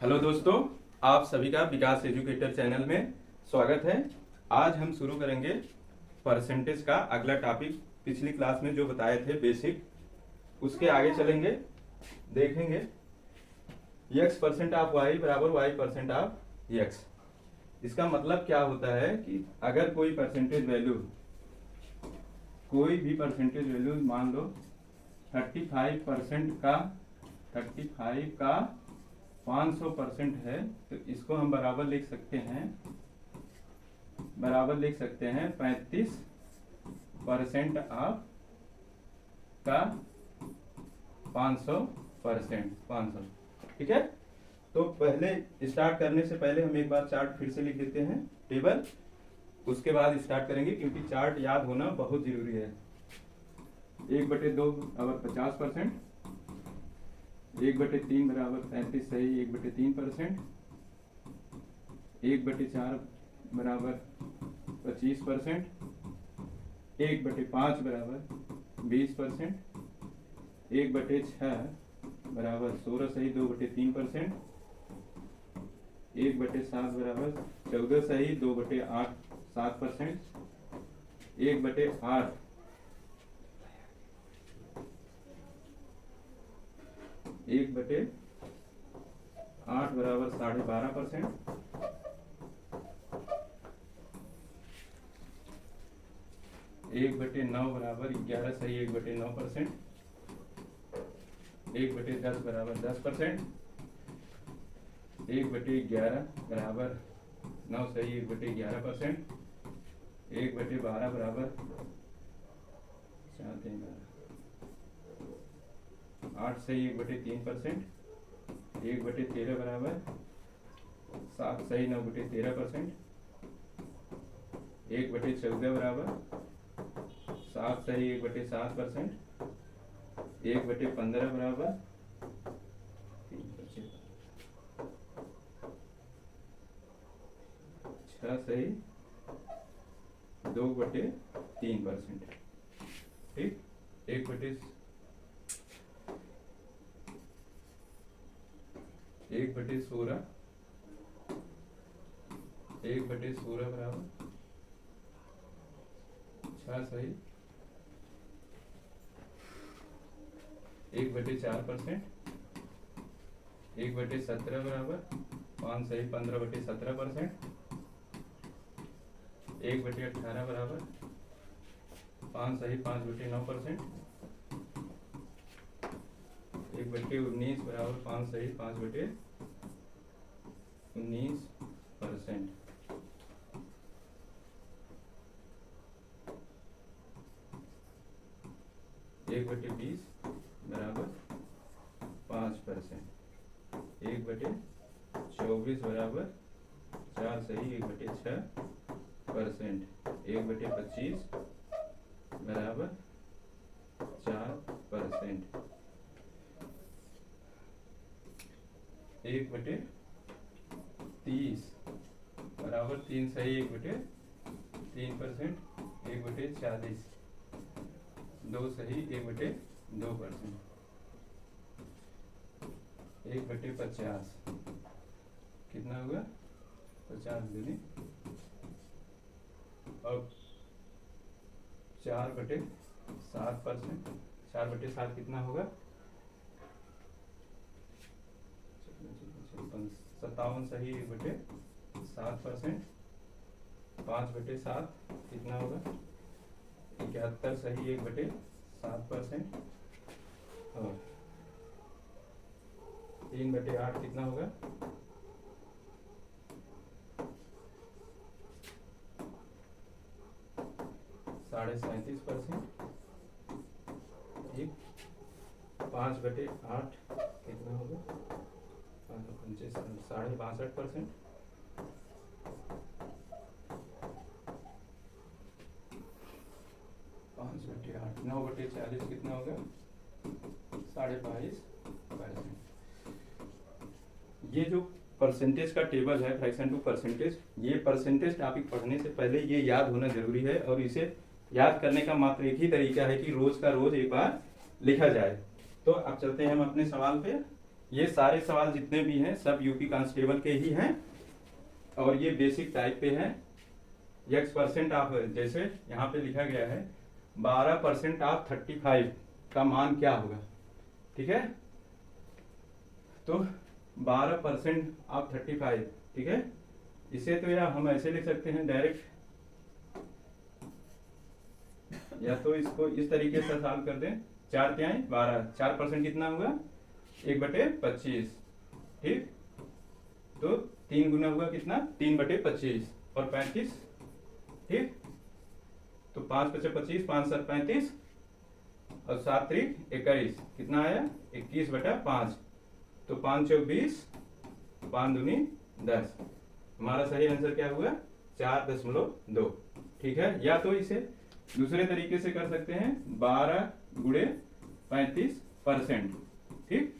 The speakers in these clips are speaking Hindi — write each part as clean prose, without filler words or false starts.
हेलो दोस्तों, आप सभी का विकास एजुकेटर चैनल में स्वागत है। आज हम शुरू करेंगे परसेंटेज का अगला टॉपिक। पिछली क्लास में जो बताए थे बेसिक, उसके आगे चलेंगे। देखेंगे x परसेंट ऑफ y बराबर y परसेंट ऑफ x। इसका मतलब क्या होता है कि अगर कोई भी परसेंटेज वैल्यू मान लो 35% का 500% है, तो इसको हम बराबर लिख सकते हैं 35% ऑफ का 500%। 500, ठीक है। तो पहले स्टार्ट करने से पहले हम एक बार चार्ट फिर से लिख देते हैं, टेबल। उसके बाद स्टार्ट करेंगे, क्योंकि चार्ट याद होना बहुत जरूरी है। 1/2 बराबर 50%, 1/3 बराबर 35 सही 1/3%, 1/4 बराबर 25%, 1/5 बराबर 20%, 1/6 बराबर 16 सही 2/3%, 1/7 बराबर 14 सही 2/8 7%, 1/8 1/8 बराबर 12.5%, 1/9 बराबर 11 सही 1/9%, 1/10 बराबर 10%, 1/11 बराबर 9 सही 1/11%, 1/12 बराबर 8 सही 1/3%, 1/13 बराबर 7 सही 9/13%, 1/14 बराबर 7 सही 1/7%, 1/15 बराबर 6 सही 2/3%, ठीक। 1/16 बराबर 6 सही 1/4%, 1/17 बराबर 5 सही 15/17%, 1/18 बराबर 5 सही 5/9%, 1/19 बराबर 5 सही 5/19%, 1/20 बराबर 5%, 1/24 बराबर 4 सही 1/6%, 1/25 बराबर 4%, 1/30 बराबर 3 सही 1/3%, 1/40 2 सही 1/2%, 1/50 कितना होगा 50 दूनी और 4/7%, 4/7 कितना होगा 57 सही 1/7%, 5/7 कितना होगा 71 सही 1/7%, और 3/8 कितना होगा 37.5%, ठीक। 5/8 कितना होगा 62.5%, 5/8 9/40 कितना होगा 22.5%। ये जो परसेंटेज का टेबल है, फ्रैक्शन टू परसेंटेज, ये परसेंटेज टॉपिक पढ़ने से पहले ये याद होना जरूरी है। और इसे याद करने का मात्र एक ही तरीका है कि रोज का रोज एक बार लिखा जाए। तो अब चलते हैं हम अपने सवाल पे। ये सारे सवाल जितने भी हैं सब यूपी कांस्टेबल के ही हैं और ये बेसिक टाइप पे है। x% ऑफ, जैसे यहाँ पे लिखा गया है 12% ऑफ 35 का मान क्या होगा, ठीक है। तो 12% ऑफ 35, ठीक है। इसे तो या हम ऐसे लिख सकते हैं डायरेक्ट, या तो इसको इस तरीके से सॉल्व कर दें। 4 तिहाई 12, 4% कितना हुआ 1/25, ठीक। तो 3 गुना हुआ कितना 3/25 और 35, ठीक। तो 5×5 = 25, 5×7 = 35 और 7 × 21 कितना आया 21/5। तो 5 × 20, 5 दूनी 10। हमारा सही आंसर क्या हुआ 4.2, ठीक है। या तो इसे दूसरे तरीके से कर सकते हैं 12 × 35%, ठीक।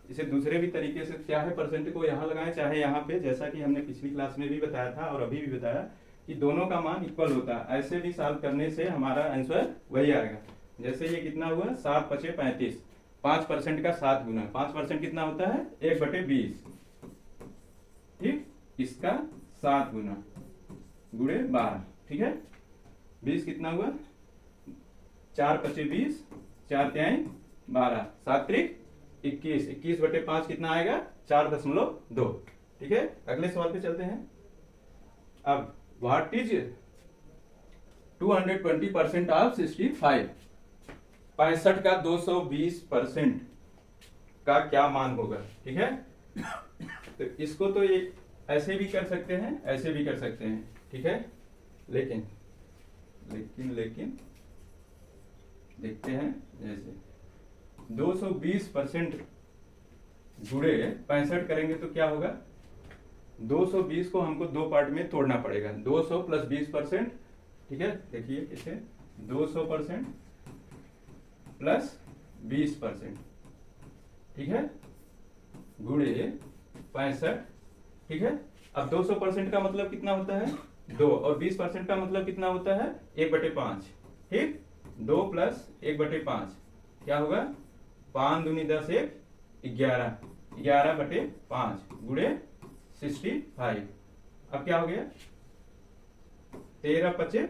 इसे दूसरे भी तरीके से क्या है परसेंट को यहाँ लगाएं चाहे यहाँ पे, जैसा कि हमने पिछली क्लास में भी बताया था और अभी भी बताया कि दोनों का मान इक्वल होता है। ऐसे भी सॉल्व करने से हमारा आंसर वही आएगा। जैसे ये कितना हुआ 7×5 = 35, 5% का 7 गुना, 5% कितना होता है 1/20, ठीक। इसका 7 गुना गुणे 12, ठीक है। 20 कितना हुआ 4×5 = 20, 4 तिहाई 12, 7 × 21, 21/5 कितना आएगा 4.2, ठीक है। अगले सवाल पे चलते हैं। अब व्हाट इज 220% ऑफ 65, 65 का 220% का क्या मान होगा, ठीक है। तो इसको तो ये ऐसे भी कर सकते हैं, ऐसे भी कर सकते हैं, ठीक है। लेकिन देखते हैं, जैसे 220% जुड़े 65 करेंगे तो क्या होगा 220 को हमको दो पार्ट में तोड़ना पड़ेगा। 200 + 20%, ठीक है। देखिए इसे 200% + 20%, ठीक है, गुणे 65, ठीक है। अब 200% का मतलब कितना होता है 2 और 20% का मतलब कितना होता है 1/5, ठीक। 2 + 1/5 क्या होगा 5 दूनी 10, 1 11, 11/5 गुणे 65। अब क्या हो गया 13×5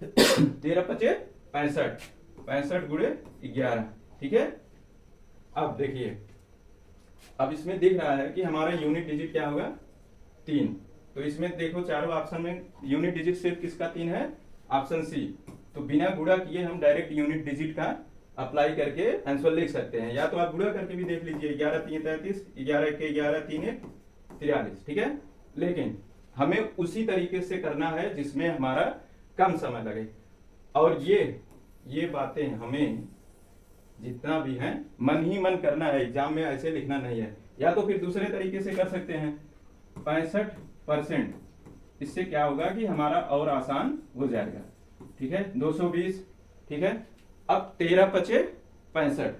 = 65, 65 गुणे 11, ठीक है। अब देखिए, अब इसमें दिख रहा है कि हमारा यूनिट डिजिट क्या होगा 3। तो इसमें देखो चारों ऑप्शन में यूनिट डिजिट सिर्फ किसका 3 है, ऑप्शन सी। तो बिना गुणा किए हम डायरेक्ट यूनिट डिजिट का अप्लाई करके आंसर लिख सकते हैं, या तो आप गुणा करके भी देख लीजिए 11 × 3 = 33, 11 × 1 = 11, 3 × 1 = 43, ठीक है। लेकिन हमें उसी तरीके से करना है जिसमें हमारा कम समय लगे। और ये बातें हमें जितना भी है मन ही मन करना है, एग्जाम में ऐसे लिखना नहीं है। या तो फिर दूसरे तरीके से कर सकते हैं 65%, इससे क्या होगा कि हमारा और आसान हो जाएगा, ठीक है। 220, ठीक है। अब 13×5 = 65,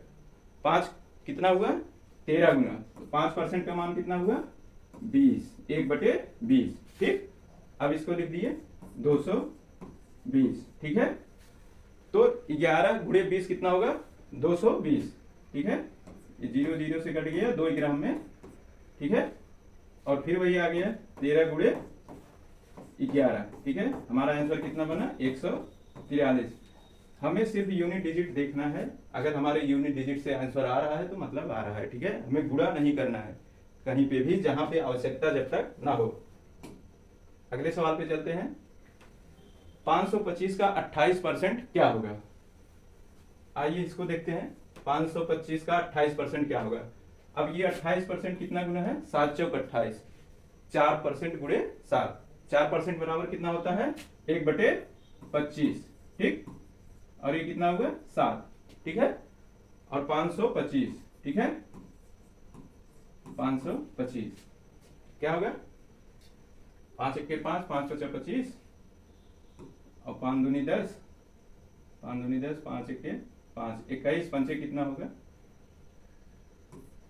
5 कितना हुआ 13 गुना, तो 5% का मान कितना हुआ 20, 1/20, ठीक। अब इसको लिख दिए 220, ठीक है। तो 11 × 20 कितना होगा 220, ठीक है। ये 0 0 से कट गया 2 ग्राम में, ठीक है। और फिर वही आ गया 13 × 11, ठीक है। हमारा आंसर कितना बना 143। हमें सिर्फ यूनिट डिजिट देखना है। अगर हमारे यूनिट डिजिट से आंसर आ रहा है तो मतलब आ रहा है, ठीक है। हमें गुणा नहीं करना है कहीं पे भी, जहां पे आवश्यकता जब तक ना हो। अगले सवाल पे चलते हैं। 525 का 28% क्या होगा। आइए इसको देखते हैं। 525 का 28% क्या होगा। अब ये 28% कितना गुना है 7 × 28, 4% गुणे 7, 4% बराबर कितना होता है 1/25, ठीक। और ये कितना होगा 7, ठीक है। और 525, ठीक है, 525 क्या होगा 5 × 1 = 5, 5 × 5 = 25 और 5 दूनी 10, 5 दूनी 10, 5 × 1 = 5, 21, 5 कितना होगा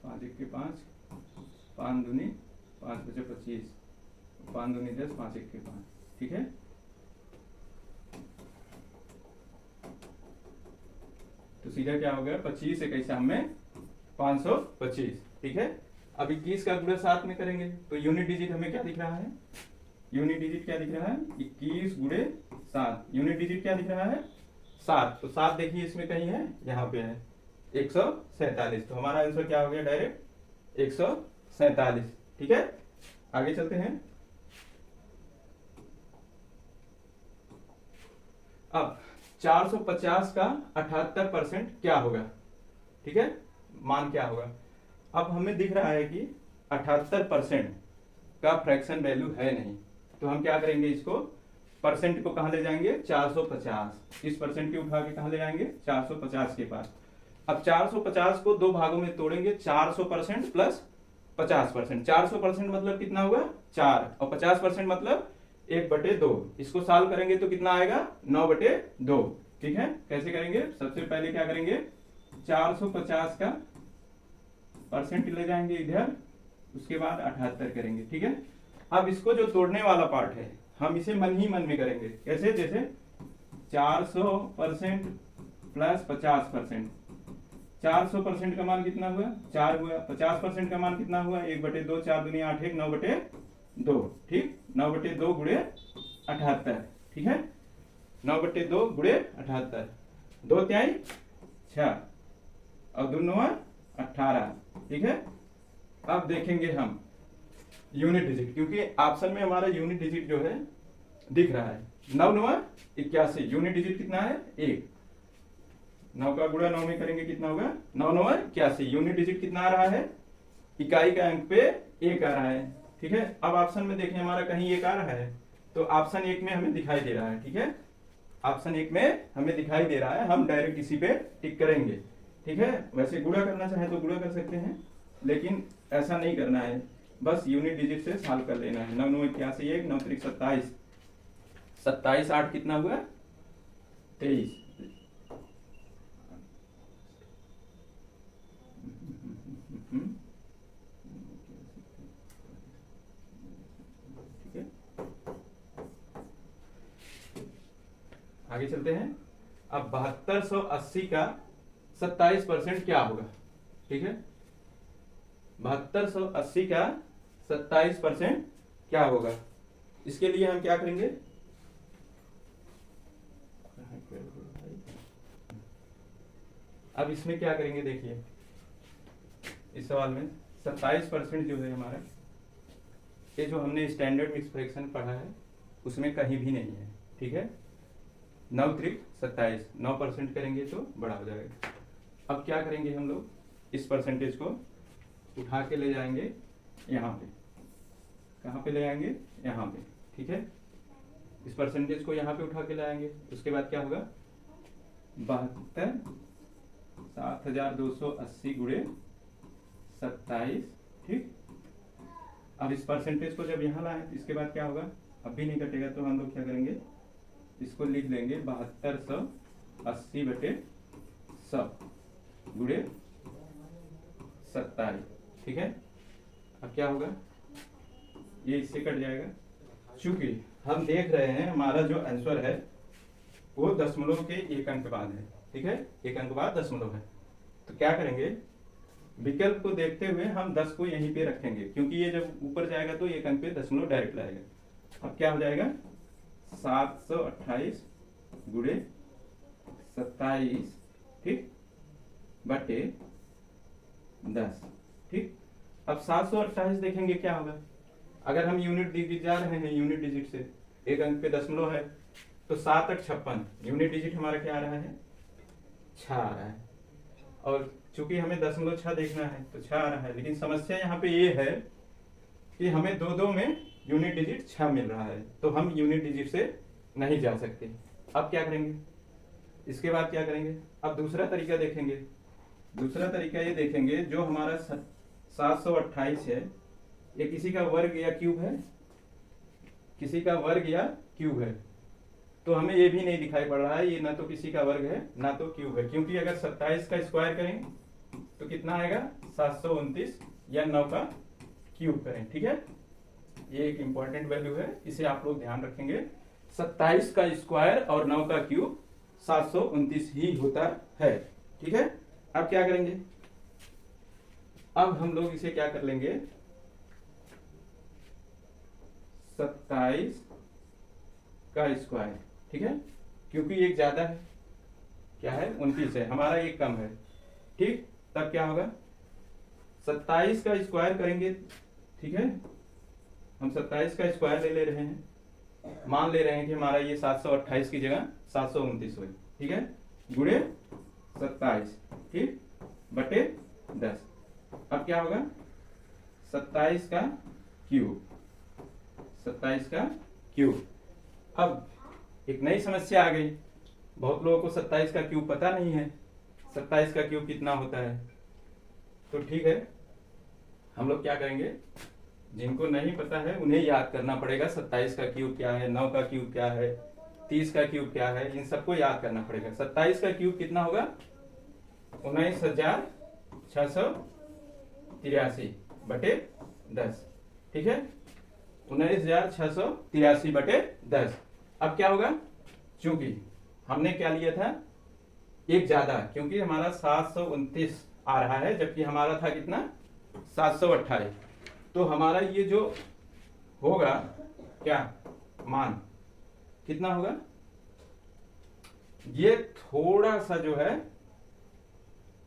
5 × 1 = 5, 5 दूनी 5 × 5 = 25, 5 दूनी 10, 5 × 1 = 5, ठीक है। तो सीधा क्या हो गया 25 × 1 में 525, ठीक है। अब 21 का गुणा 7 में करेंगे तो यूनिट डिजिट हमें क्या दिख रहा है, यूनिट डिजिट क्या दिख रहा है, 21 गुणे 7, यूनिट डिजिट क्या दिख रहा है 7। तो 7 देखिए इसमें कहीं है, यहाँ पे है 147। तो हमारा आंसर क्या हो गया, डायरेक्ट 147, ठीक है। आगे चलते हैं। अब 450 का 78% क्या होगा, ठीक है, मान क्या होगा। अब हमें दिख रहा है कि 78% का फ्रैक्शन वैल्यू है नहीं, तो हम क्या करेंगे, इसको परसेंट को कहां ले जाएंगे, 450, इस परसेंट के उठा के कहां ले जाएंगे, 450 के पास। अब 450 को दो भागों में तोड़ेंगे, 400% प्लस 50%। 400% मतलब कितना हुआ 4, और 50% मतलब 1/2। इसको सॉल्व करेंगे तो कितना आएगा 9/2, ठीक है। कैसे करेंगे, सबसे पहले क्या करेंगे, 450 का परसेंट ले जाएंगे इधर, उसके बाद 78 करेंगे, ठीक है। अब इसको जो तोड़ने वाला पार्ट है हम इसे मन ही मन में करेंगे, कैसे, जैसे 400% प्लस 50%। 400% का मान कितना हुआ 4 हुआ, 50% का मान कितना हुआ 1/2, 4 दूनी 8, 1 9/2, ठीक, 9/2 गुणे 78, ठीक है। 9/2 गुणे 78, 2 तिहाई 6 और 2 9 18, ठीक है। अब देखेंगे हम यूनिट डिजिट, क्योंकि ऑप्शन में हमारा यूनिट डिजिट जो है दिख रहा है 9 9 81, यूनिट डिजिट कितना है 1। 9 का गुणा 9 में करेंगे कितना होगा 9 9 81, यूनिट डिजिट कितना आ रहा है, इकाई का अंक पे 1 आ रहा है, ठीक है। अब ऑप्शन में देखें हमारा कहीं 1 आ रहा है, तो ऑप्शन 1 में हमें दिखाई दे रहा है, ठीक है। ऑप्शन 1 में हमें दिखाई दे रहा है, हम डायरेक्ट इसी पे टिक करेंगे, ठीक है। वैसे गुणा करना चाहे तो गुणा कर सकते हैं, लेकिन ऐसा नहीं करना है, बस यूनिट डिजिट से सॉल्व कर लेना है। 9 9 81, 1 9 3 27, 27 8 कितना हुआ 23, ठीक है। आगे चलते हैं। अब 7280 का 27% क्या होगा, ठीक है। 7280 का 27% क्या होगा, इसके लिए हम क्या करेंगे, अब इसमें क्या करेंगे, देखिए इस सवाल में 27% जो है हमारा, ये जो हमने स्टैंडर्ड मिक्स फ्रैक्शन पढ़ा है उसमें कहीं भी नहीं है, ठीक है। 9 त्रिक 27, 9% करेंगे तो बड़ा हो जाएगा। अब क्या करेंगे हम लोग, इस परसेंटेज को उठा के ले जाएंगे यहाँ पे, कहाँ पे ले जाएंगे, यहाँ पे, ठीक है। इस परसेंटेज को यहाँ पे उठा के लाएंगे, उसके बाद क्या होगा 72 7280 गुणे 27, ठीक। अब इस परसेंटेज को जब यहाँ लाए तो इसके बाद क्या होगा, अब भी नहीं कटेगा तो हम लोग क्या करेंगे, इसको लिख देंगे 7280/100 गुणे 27, ठीक है। अब क्या होगा, ये इससे कट जाएगा, चूंकि हम देख रहे हैं हमारा जो आंसर है वो दशमलव के 1 अंक बाद है, ठीक है, 1 अंक बाद दशमलव है। तो क्या करेंगे, विकल्प को देखते हुए हम 10 को यहीं पे रखेंगे, क्योंकि ये जब ऊपर जाएगा तो 1 अंक पे दशमलव डायरेक्ट लाएगा। अब क्या हो जाएगा 728 गुणे 27, ठीक, बटे 10, ठीक। अब 728 देखेंगे क्या होगा, अगर हम यूनिट डिजिट जा रहे हैं, यूनिट डिजिट से 1 अंक पे दशमलव है तो 7 8 56, यूनिट डिजिट हमारा क्या आ रहा है 6 आ रहा है, और चूंकि हमें 0.6 देखना है तो 6 आ रहा है। लेकिन समस्या यहाँ पे ये है कि हमें 2 में यूनिट डिजिट 6 मिल रहा है, तो हम यूनिट डिजिट से नहीं जा सकते। अब क्या करेंगे, इसके बाद क्या करेंगे, अब दूसरा तरीका देखेंगे। दूसरा तरीका ये देखेंगे, जो हमारा 728 है ये किसी का वर्ग या क्यूब है, किसी का वर्ग या क्यूब है, तो हमें ये भी नहीं दिखाई पड़ रहा है, ये ना तो किसी का वर्ग है ना तो क्यूब है, क्योंकि अगर 27 का स्क्वायर करें तो कितना आएगा 729, या 9 का क्यूब करें, ठीक है। ये एक इंपॉर्टेंट वैल्यू है, इसे आप लोग ध्यान रखेंगे। 27 का स्क्वायर और 9 का क्यूब 729 ही होता है, ठीक है। अब क्या करेंगे, अब हम लोग इसे क्या कर लेंगे, 27 का स्क्वायर, ठीक है, क्योंकि एक ज्यादा है, क्या है 29 है, हमारा एक कम है, ठीक। तब क्या होगा, 27 का स्क्वायर करेंगे, ठीक है, हम 27 का स्क्वायर ले रहे हैं, मान ले रहे हैं कि हमारा ये 728 की जगह 729 हुई, ठीक है, गुणे 27, ठीक, बटे 10। अब क्या होगा, 27 का क्यूब, 27 का क्यूब। अब एक नई समस्या आ गई, बहुत लोगों को 27 का क्यूब पता नहीं है, 27 का क्यूब कितना होता है। तो ठीक है, हम लोग क्या करेंगे, जिनको नहीं पता है उन्हें याद करना पड़ेगा, 27 का क्यूब क्या है, 9 का क्यूब क्या है, 30 का क्यूब क्या है, इन सबको याद करना पड़ेगा। 27 का क्यूब कितना होगा, 19,683 बटे 10, ठीक है, 19,683 बटे 10। अब क्या होगा, चूंकि हमने क्या लिया था, एक ज्यादा, क्योंकि हमारा 729 आ रहा है, जबकि हमारा था कितना 728, तो हमारा ये जो होगा क्या मान कितना होगा, ये थोड़ा सा जो है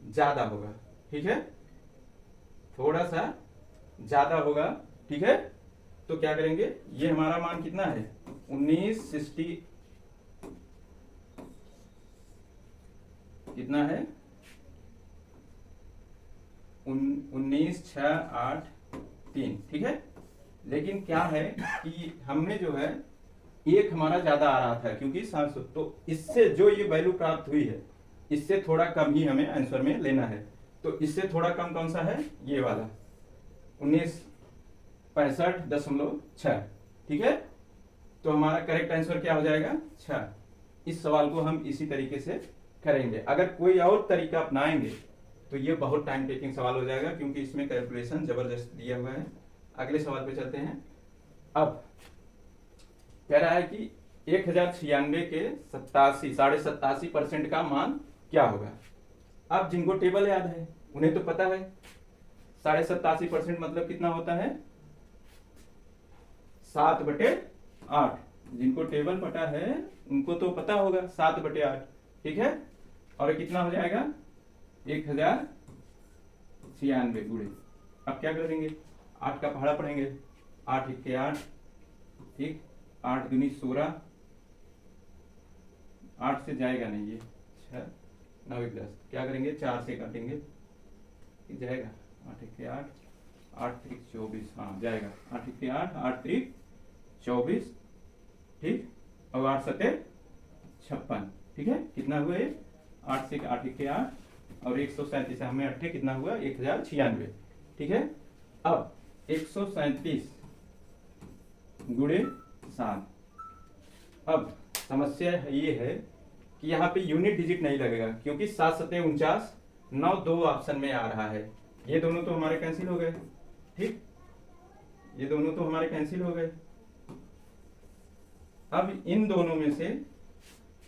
ज्यादा होगा, ठीक है, थोड़ा सा ज्यादा होगा, ठीक है। तो क्या करेंगे, ये हमारा मान कितना है 1960, कितना है 19,683, ठीक है। लेकिन क्या है कि हमने जो है एक हमारा ज्यादा आ रहा था, क्योंकि 700, तो इससे जो ये वैल्यू प्राप्त हुई है, इससे थोड़ा कम ही हमें आंसर में लेना है। तो इससे थोड़ा कम कौन सा है, ये वाला 1965.6, ठीक है। तो हमारा करेक्ट आंसर क्या हो जाएगा 6। इस सवाल को हम इसी तरीके से करेंगे। अगर कोई और तरीका अपनाएंगे तो ये बहुत टाइम टेकिंग सवाल हो जाएगा, क्योंकि इसमें कैलकुलेशन जबरदस्त दिया हुआ है। अगले सवाल पे चलते हैं। अब कह रहा है कि 1096 के 87.87% का मान क्या होगा। अब जिनको टेबल याद है उन्हें तो पता है 87.87% मतलब कितना होता है 7/8। जिनको टेबल पता है उनको तो पता होगा 7/8, ठीक है। और कितना हो जाएगा 1096 गुणे, अब क्या करेंगे 8 का पहाड़ा पढ़ेंगे, 8 1 के 8, ठीक, 8 दूनी 16, 8 से जाएगा नहीं ये 6 9 1 10, क्या करेंगे 4 से काटेंगे, जाएगा 8 1 के 8, 8 3 24, हाँ जाएगा 8 1 के 8, 8 3 24, ठीक, और 8 7 56, ठीक है। कितना हुआ ये 8 से 8 1 के 8 और 137 हमें 8 कितना हुआ 1096, ठीक है। अब 137 गुणे 7। अब समस्या ये है कि यहाँ पे यूनिट डिजिट नहीं लगेगा, क्योंकि 7 7 49, 9 2 ऑप्शन में आ रहा है। ये दोनों तो हमारे कैंसिल हो गए, ठीक, ये दोनों तो हमारे कैंसिल हो गए। अब इन दोनों में से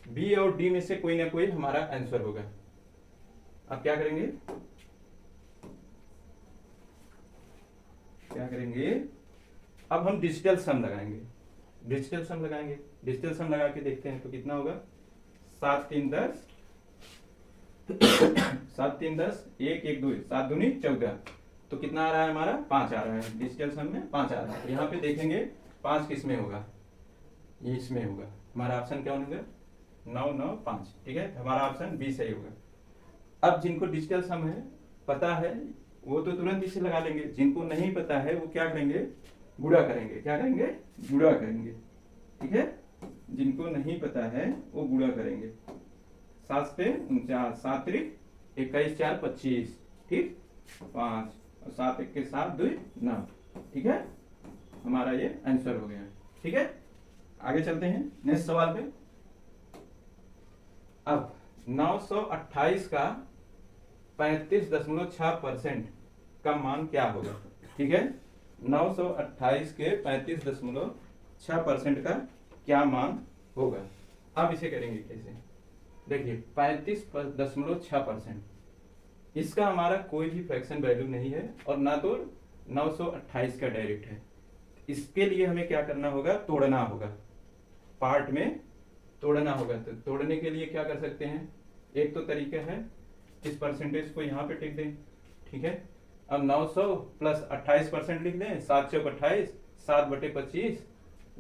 बी और डी में से कोई ना कोई हमारा आंसर होगा। अब क्या करेंगे, अब हम डिजिटल सम लगाएंगे, डिजिटल सम लगा के देखते हैं तो कितना होगा 7 3 10, 7 3 10, 1 1 2, 7 दूनी 14, तो कितना आ रहा है हमारा 5 आ रहा है। डिजिटल सम में 5 आ रहा है। यहाँ पे देखेंगे 5 किस में होगा, ये इसमें होगा। हमारा ऑप्शन क्या होगा 9 9 5, ठीक है, हमारा ऑप्शन बी सही होगा। अब जिनको डिजिटल सम है पता है वो तो तुरंत इसे लगा लेंगे, जिनको नहीं पता है वो क्या करेंगे गुणा करेंगे, क्या करेंगे गुणा करेंगे, ठीक है। जिनको नहीं पता है वो गुणा करेंगे, 7 से 49, 7 3 21 4 25, ठीक, 5 और 7 1 के 7 2 9, ठीक है, हमारा ये आंसर हो गया, ठीक है। आगे चलते हैं नेक्स्ट सवाल पे। अब 928 का 35.6% का मान क्या होगा, ठीक है। 928 के 35.6% का क्या मान होगा। अब इसे करेंगे कैसे, देखिए 35.6%, इसका हमारा कोई भी फ्रैक्शन वैल्यू नहीं है और ना तो 928 का डायरेक्ट है। इसके लिए हमें क्या करना होगा, तोड़ना होगा, पार्ट में तोड़ना होगा। तो तोड़ने के लिए क्या कर सकते हैं, एक तो तरीका है इस परसेंटेज को यहाँ पे टिक दें, ठीक है। अब 900 प्लस 28% लिख दें, 7 चौक 28, 7/25,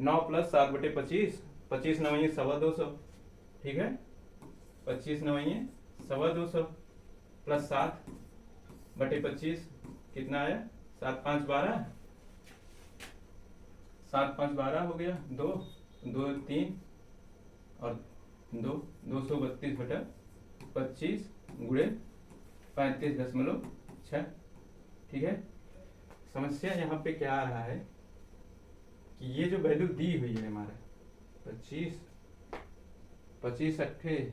9 प्लस 7/25, 25 9 सवा 200, ठीक है। 25 9 सवा 200 प्लस 7/25 कितना आया, 7 5 12, 7 5 12 हो गया, 2 2 3 और 2 232/25 गुणे 35.6, ठीक है। समस्या यहाँ पे क्या आ रहा है कि ये जो वैल्यू दी हुई है हमारा 25 25 अट्ठे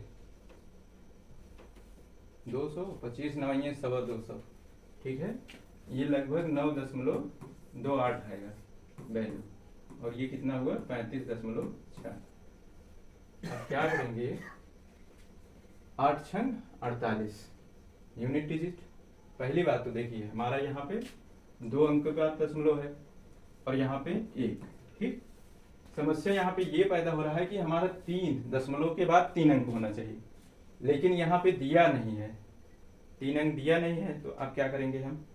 200, 25 9 सवा 200, ठीक है। ये लगभग 9.28 आएगा वैल्यू, और ये कितना हुआ 35.6। अब क्या करेंगे, 8 छंग 48 यूनिट डिजिट। पहली बात तो देखिए हमारा यहाँ पे 2 अंक का दशमलव है और यहाँ पे 1, ठीक। समस्या यहाँ पे ये पैदा हो रहा है कि हमारा 3 दशमलव के बाद 3 अंक होना चाहिए, लेकिन यहाँ पे दिया नहीं है, 3 अंक दिया नहीं है। तो अब क्या करेंगे, हम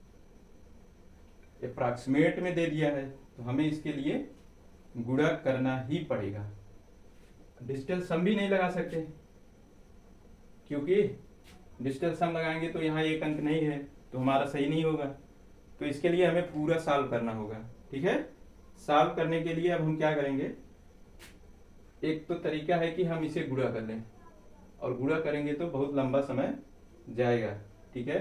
अप्रॉक्सीमेट में दे दिया है तो हमें इसके लिए गुणा करना ही पड़ेगा। डिजिटल सम भी नहीं लगा सकते, क्योंकि डिजिटल सम लगाएंगे तो यहाँ 1 अंक नहीं है तो हमारा सही नहीं होगा। तो इसके लिए हमें पूरा सॉल्व करना होगा, ठीक है। सॉल्व करने के लिए अब हम क्या करेंगे, एक तो तरीका है कि हम इसे गुणा कर लें, और गुणा करेंगे तो बहुत लंबा समय जाएगा, ठीक है।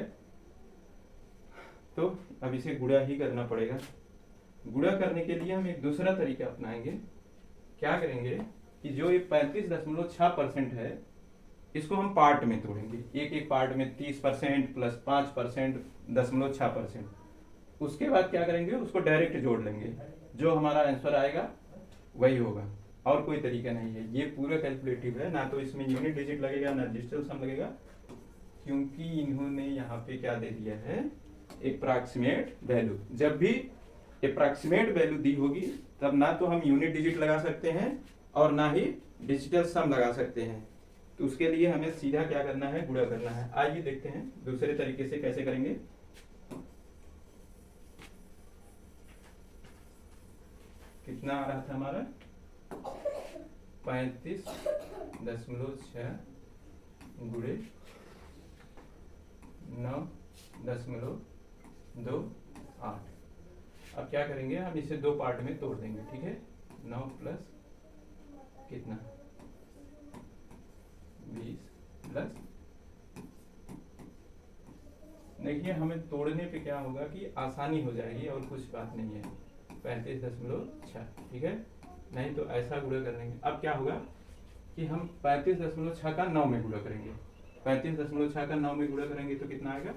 तो अब इसे गुणा ही करना पड़ेगा। गुणा करने के लिए हम एक दूसरा तरीका अपनाएंगे। क्या करेंगे कि जो ये 35.6% है, इसको हम पार्ट में तोड़ेंगे, एक एक पार्ट में 30% प्लस 5% 0.6%। उसके बाद क्या करेंगे, उसको डायरेक्ट जोड़ लेंगे, जो हमारा आंसर आएगा वही होगा, और कोई तरीका नहीं है। ये पूरा कैलकुलेटिव है, ना तो इसमें यूनिट डिजिट लगेगा ना डिजिटल सम लगेगा, क्योंकि इन्होंने यहाँ पे क्या दे दिया है, अप्रॉक्सीमेट वैल्यू। जब भी अप्रॉक्सीमेट वैल्यू दी होगी तब ना तो हम यूनिट डिजिट लगा सकते हैं और ना ही डिजिटल सम लगा सकते हैं। तो उसके लिए हमें सीधा क्या करना है, गुणा करना है। आइए देखते हैं दूसरे तरीके से कैसे करेंगे। कितना आ रहा था हमारा, 35.6 गुणे 9.28। अब क्या करेंगे, हम इसे 2 पार्ट में तोड़ देंगे, ठीक है। 9 प्लस कितना 20 प्लस, देखिए हमें तोड़ने पे क्या होगा कि आसानी हो जाएगी और कुछ बात नहीं है। 35.6, ठीक है। नहीं तो ऐसा गुणा करेंगे। अब क्या होगा कि हम 35.6 का 9 में गुणा करेंगे, 35.6 का 9 में गुणा करेंगे तो कितना आएगा,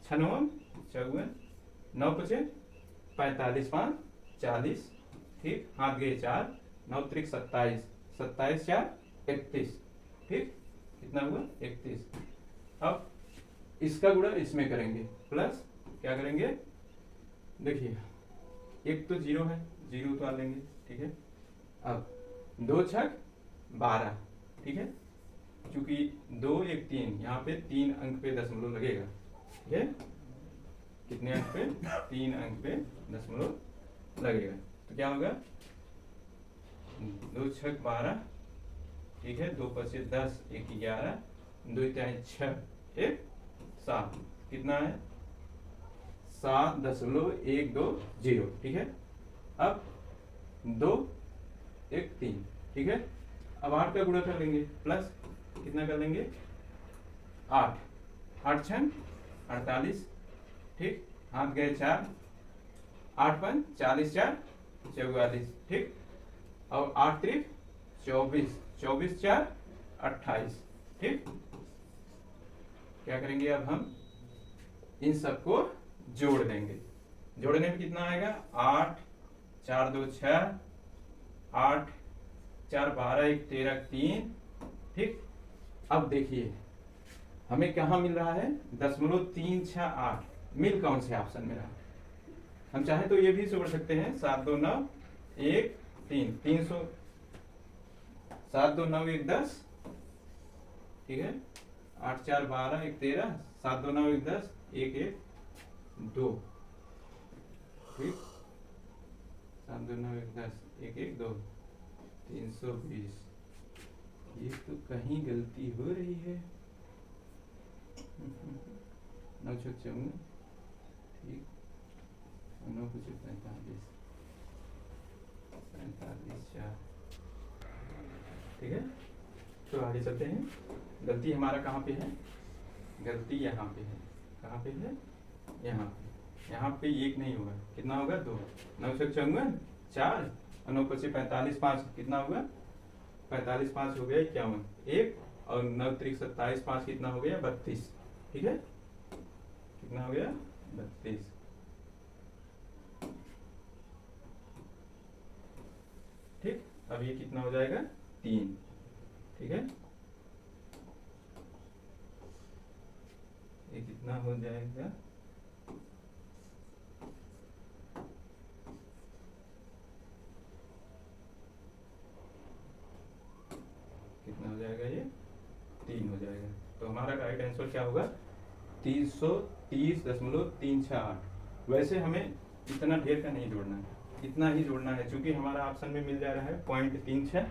6 9 54, 9 5 45 5 40, ठीक। हाथ गए 4, 9 3 27, 27 4 31, ठीक। कितना हुआ 31। अब इसका गुणा इसमें करेंगे, प्लस क्या करेंगे, देखिए एक तो 0 है, 0 तो आ लेंगे, ठीक है। अब 2 6 12, ठीक है। क्योंकि 2 1 3, यहाँ पे 3 अंक पे दशमलव लगेगा, ठीक है। कितने अंक पे, 3 अंक पे दशमलव लगेगा। तो क्या होगा, 2 6 12, ठीक है। 2 5 10, 1 11, 2 3 6 1 7, कितना है 7.120, ठीक है। अब 2 1 3, ठीक है। अब 8 का गुणा कर लेंगे, प्लस कितना कर लेंगे 8, 8 6 48, ठीक। हाथ गए 4, 8 5 40 4 44, ठीक। और 8 3 24, 24 4 28, ठीक। क्या करेंगे, अब हम इन सबको जोड़ देंगे। जोड़ने में कितना आएगा, 8 4 2 6, 8 4 12 1 13 3, ठीक। अब देखिए हमें कहाँ मिल रहा है 0.368, मिल कौन से ऑप्शन में रहा। हम चाहे तो ये भी जोड़ सकते हैं 7 2 9 1 3 300, 7 2 9 1 10, ठीक है, 8 4 12 1 13, 7 2 9 1 10 1 1 2, ठीक, 7 2 9 1 10 1 1 2, 320। ये तो कहीं गलती हो रही है। 9 6 54, ठीक, 9 कुछ 45 45 4, ठीक है। तो आगे चलते हैं। गलती हमारा कहाँ पे है, गलती यहाँ पे है। कहाँ पे है, यहाँ पे एक नहीं होगा, कितना होगा 2, 9 6 54 4 और 9 5 45 5, कितना होगा 45 5 हो गया 51 1, और 9 3 27 5 कितना हो गया 32, ठीक है, कितना हो गया 32, ठीक। अब ये कितना हो जाएगा 3, ठीक है, ये कितना हो जाएगा, कितना हो जाएगा, ये 3 हो जाएगा। तो हमारा राइट आंसर क्या होगा 330.368। वैसे हमें इतना ढेर का नहीं जोड़ना है, इतना ही जोड़ना है, क्योंकि हमारा ऑप्शन में मिल जा रहा है 0.36,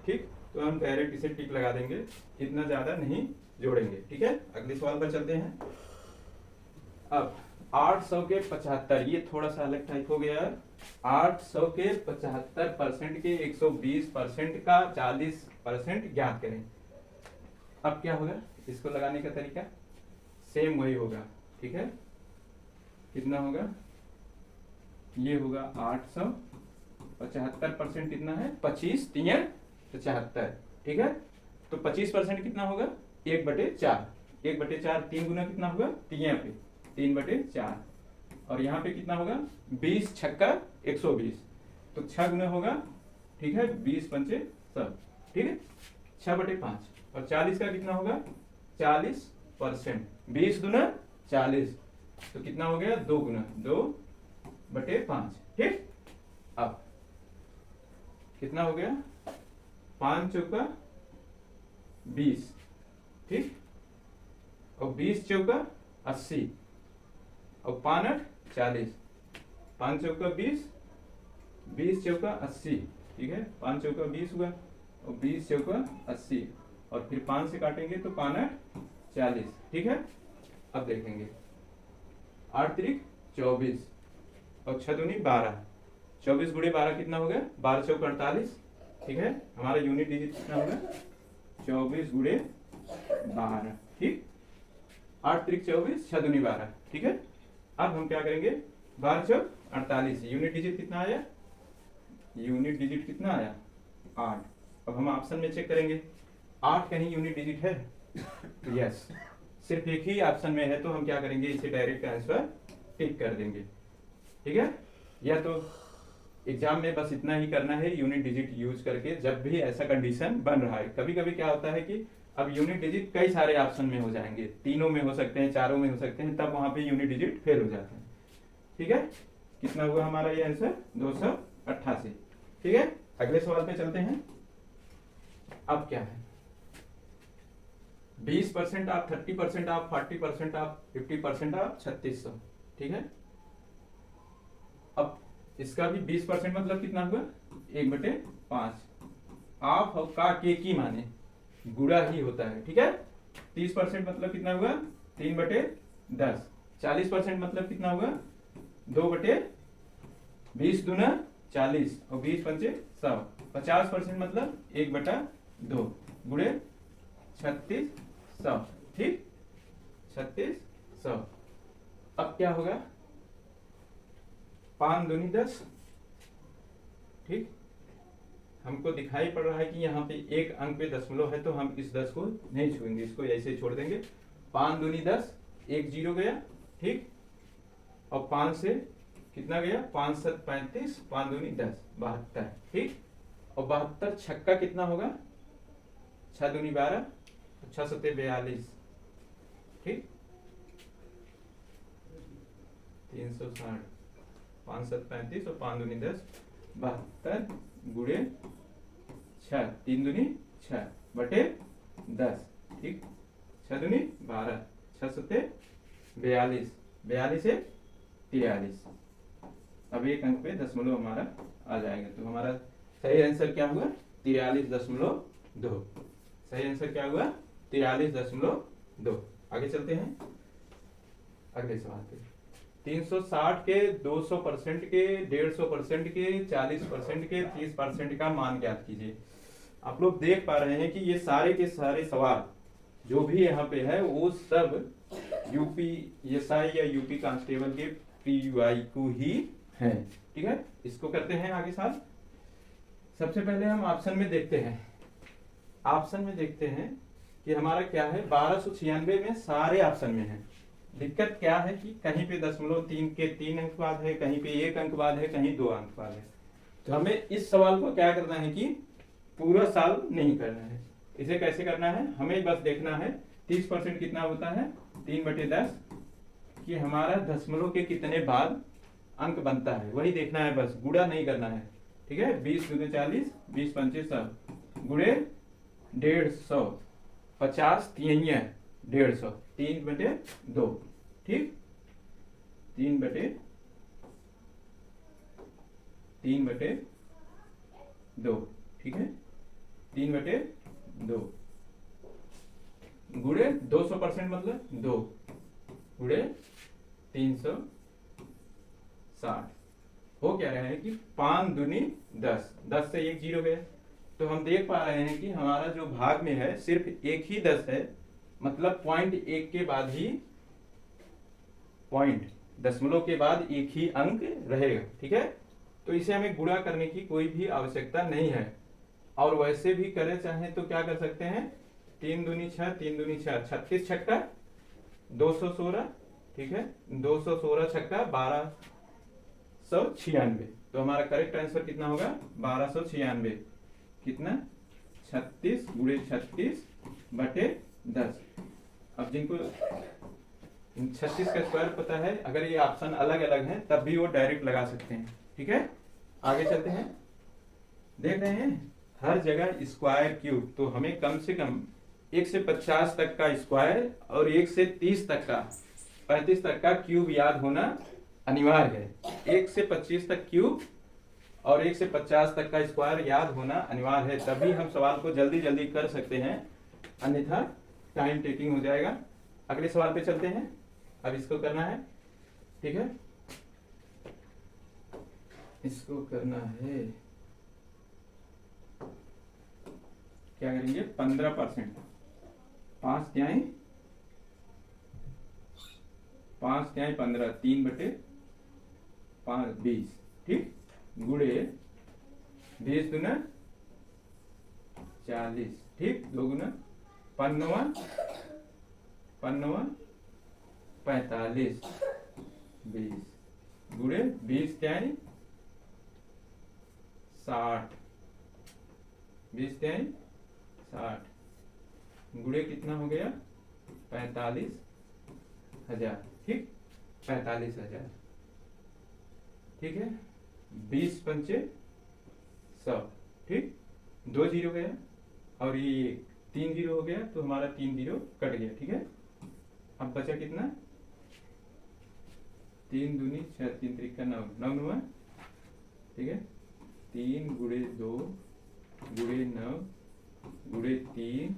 ठीक। तो हम डायरेक्ट इसे टिक लगा देंगे, इतना ज्यादा नहीं जोड़ेंगे, ठीक है। अगले सवाल पर चलते हैं। अब 800 के 75, ये थोड़ा सा अलग टाइप हो गया। 800 के 75% के 120% का 40% ज्ञात करें। अब क्या होगा, इसको लगाने का तरीका सेम वही होगा, ठीक है। कितना होगा, ये होगा 800, 75% कितना है 25 3 75, ठीक है। तो 25% कितना होगा 1/4, 1/4, 3 गुना कितना होगा 3 पे 3/4, और यहाँ पे कितना होगा 20 छक्का 120, तो 6 गुना होगा, ठीक है, 20 पंचे 100, ठीक है, 6/5, और 40 का कितना होगा 40%, 20 गुना 40, तो कितना हो गया 2 गुना 2/5, ठीक। अब कितना हो गया 5 चौका 20, ठीक, और 20 चौका 80, और 5 8 40, 5 चौका 20, 20 चौका 80, ठीक है, 5 चौका 20 हुआ, और 20 चौका 80, और फिर 5 से काटेंगे तो 5 8 40, ठीक है। अब देखेंगे 8 3 24, और 6 दूनी 12, 24 गुणे 12 कितना हो गया 12 चौका 48, ठीक है। हमारा यूनिट डिजिट कितना होगा 24 गुणे 12, ठीक, 8 3 24, 6 दूनी 12, ठीक है। अब हम क्या करेंगे 12 चौक 48, यूनिट डिजिट कितना आया, यूनिट डिजिट कितना आया 8। अब हम ऑप्शन में चेक करेंगे 8 कहीं यूनिट डिजिट है, यस, सिर्फ एक ही ऑप्शन में है, तो हम क्या करेंगे इसे डायरेक्ट आंसर टिक कर देंगे, ठीक है। या तो एग्जाम में बस इतना ही करना है, यूनिट डिजिट यूज करके, जब भी ऐसा कंडीशन बन रहा है। कभी कभी क्या होता है कि अब यूनिट डिजिट कई सारे ऑप्शन में हो जाएंगे, 3 में हो सकते हैं, 4 में हो सकते हैं, तब वहां पे यूनिट डिजिट फेल हो जाता है, ठीक है। कितना हुआ हमारा ये आंसर 288, ठीक है। अगले सवाल पे चलते हैं। अब क्या है 20% आप 30% आप 40% आप 50% आप 3600, ठीक है। अब इसका भी 20% मतलब कितना हुआ 1/5, आप और का के की माने गुणा ही होता है, ठीक है। 30% मतलब कितना हुआ 3/10, 40% मतलब कितना हुआ 2/20 दूना 40, और 20 पंचे 100, 50% मतलब 1/2 गुणे 3600, ठीक, 3600। अब क्या होगा 5 दूनी 10, ठीक। हमको दिखाई पड़ रहा है कि यहाँ पे एक अंक पे दशमलव है, तो हम इस 10 को नहीं छुएंगे, इसको ऐसे छोड़ देंगे। 5 दूनी 10, 1 0 गया, ठीक, और 5 से कितना गया 5 7 35, 5 दूनी 10 72, ठीक, और 72 छक्का कितना होगा 6 दूनी 12, 6 7 42, ठीक, 360, 5 7 35 और 5 दूनी 10, 72 गुणे 6, 3 दूनी 6 बटे 10, ठीक, 6 दूनी 12, 6 सत्ते 42, 42 से 43। अब एक अंक पे दशमलव हमारा आ जाएगा, तो हमारा सही आंसर क्या हुआ 43.2। सही आंसर क्या हुआ 43.2। आगे चलते हैं अगले सवाल पे। 360 के 200% के 150% के 40% के 30% का मान ज्ञात कीजिए। आप लोग देख पा रहे हैं कि ये सारे के सारे सवाल जो भी यहाँ पे है वो सब यूपीएसआई या यूपी कांस्टेबल के PYQ ही है। ठीक है, इसको करते हैं आगे साथ। सबसे पहले हम ऑप्शन में देखते हैं। ऑप्शन में देखते हैं कि हमारा क्या है 1296 में सारे ऑप्शन में है। दिक्कत क्या है कि कहीं पे 0.3 के 3 अंक बाद है, कहीं पे 1 अंक बाद है, कहीं 2 अंक बाद है। तो हमें इस सवाल को क्या करना है कि पूरा साल नहीं करना है। इसे कैसे करना है, हमें बस देखना है 30% कितना होता है 3/10 कि हमारा दशमलव के कितने बाद अंक बनता है, वही देखना है, बस गुणा नहीं करना है। ठीक है, 20 दूनी 40, 20 पंचे 100 गुणे 150, 50 तिहैया 150, 3/2। ठीक, 3/2। ठीक है, 3/2 गुणे 200% मतलब 2 गुणे 360। हो क्या रहा है कि 5 दूनी 10, 10 से एक 0 गया। तो हम देख पा रहे हैं कि हमारा जो भाग में है सिर्फ एक ही 10 है, मतलब पॉइंट एक के बाद ही पॉइंट दशमलव के बाद एक ही अंक रहेगा। ठीक है, तो इसे हमें गुणा करने की कोई भी आवश्यकता नहीं है। और वैसे भी करें चाहे तो क्या कर सकते हैं 3 दूनी 6, 3 दूनी 6, 36 छक्का 216। ठीक है, 216 छक्का 1296। तो हमारा करेक्ट आंसर कितना होगा 1296। कितना 36 गुणे 36/10। अब जिनको 36 का स्क्वायर पता है, अगर ये ऑप्शन अलग अलग है तब भी वो डायरेक्ट लगा सकते हैं। ठीक है, आगे चलते हैं। देख रहे हैं हर जगह स्क्वायर क्यूब, तो हमें कम से कम 1 से 50 तक का स्क्वायर और 1 से 30 तक का 35 तक का क्यूब याद होना अनिवार्य है। 1 से 25 तक क्यूब और 1 से 50 तक का स्क्वायर याद होना अनिवार्य है, तभी हम सवाल को जल्दी जल्दी कर सकते हैं, अन्यथा टाइम टेकिंग हो जाएगा। अगले सवाल पे चलते हैं। अब इसको करना है, ठीक है, इसको करना है, क्या करेंगे 15%, 5 तिहाई 15, 3/5 20। ठीक, गुणे 20 दूना 40। ठीक, 2 गुना 5 45 20 गुणे 20 तिहाई 60, 20 तिहाई 60 गुणे कितना हो गया 45,000। ठीक, 45,000। ठीक है, 20 पंचे 100। ठीक, 2 0 गया और ये 3 0 हो गया, तो हमारा 3 0 कट गया। ठीक है, अब बचा कितना 3 दूनी 6, 3 त्रिका 9, 9 9। ठीक है, 3 गुणे 2 गुणे 9 गुणे 3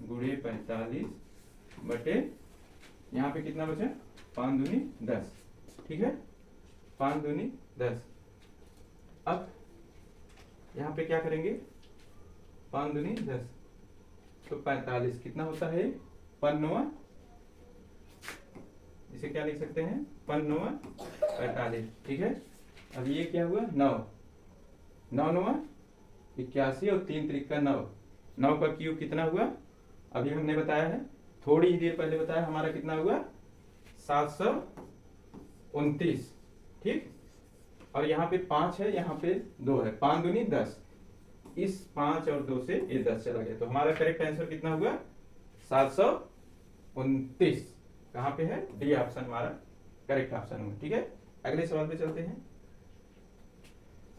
गुणे 45 बटे यहाँ पे कितना बचा 5 दूनी 10। ठीक है, 5 दूनी 10। अब यहाँ पे क्या करेंगे 5 दूनी 10 तो 45 कितना होता है 5 इसे क्या लिख सकते हैं 5 45। ठीक है, अब ये क्या हुआ 9 9 9 81 और 3 त्रिका 9, 9 का क्यूब कितना हुआ अभी हमने बताया है, थोड़ी ही देर पहले बताया, हमारा कितना हुआ 729। ठीक, और यहाँ पे 5 है, यहाँ पे 2 है, 5 दूनी 10, इस 5 और 2 से ये 10 चला गया, तो हमारा करेक्ट आंसर कितना हुआ 729। कहाँ पे है? डी ऑप्शन हमारा करेक्ट ऑप्शन होगा। ठीक है, अगले सवाल पे चलते हैं।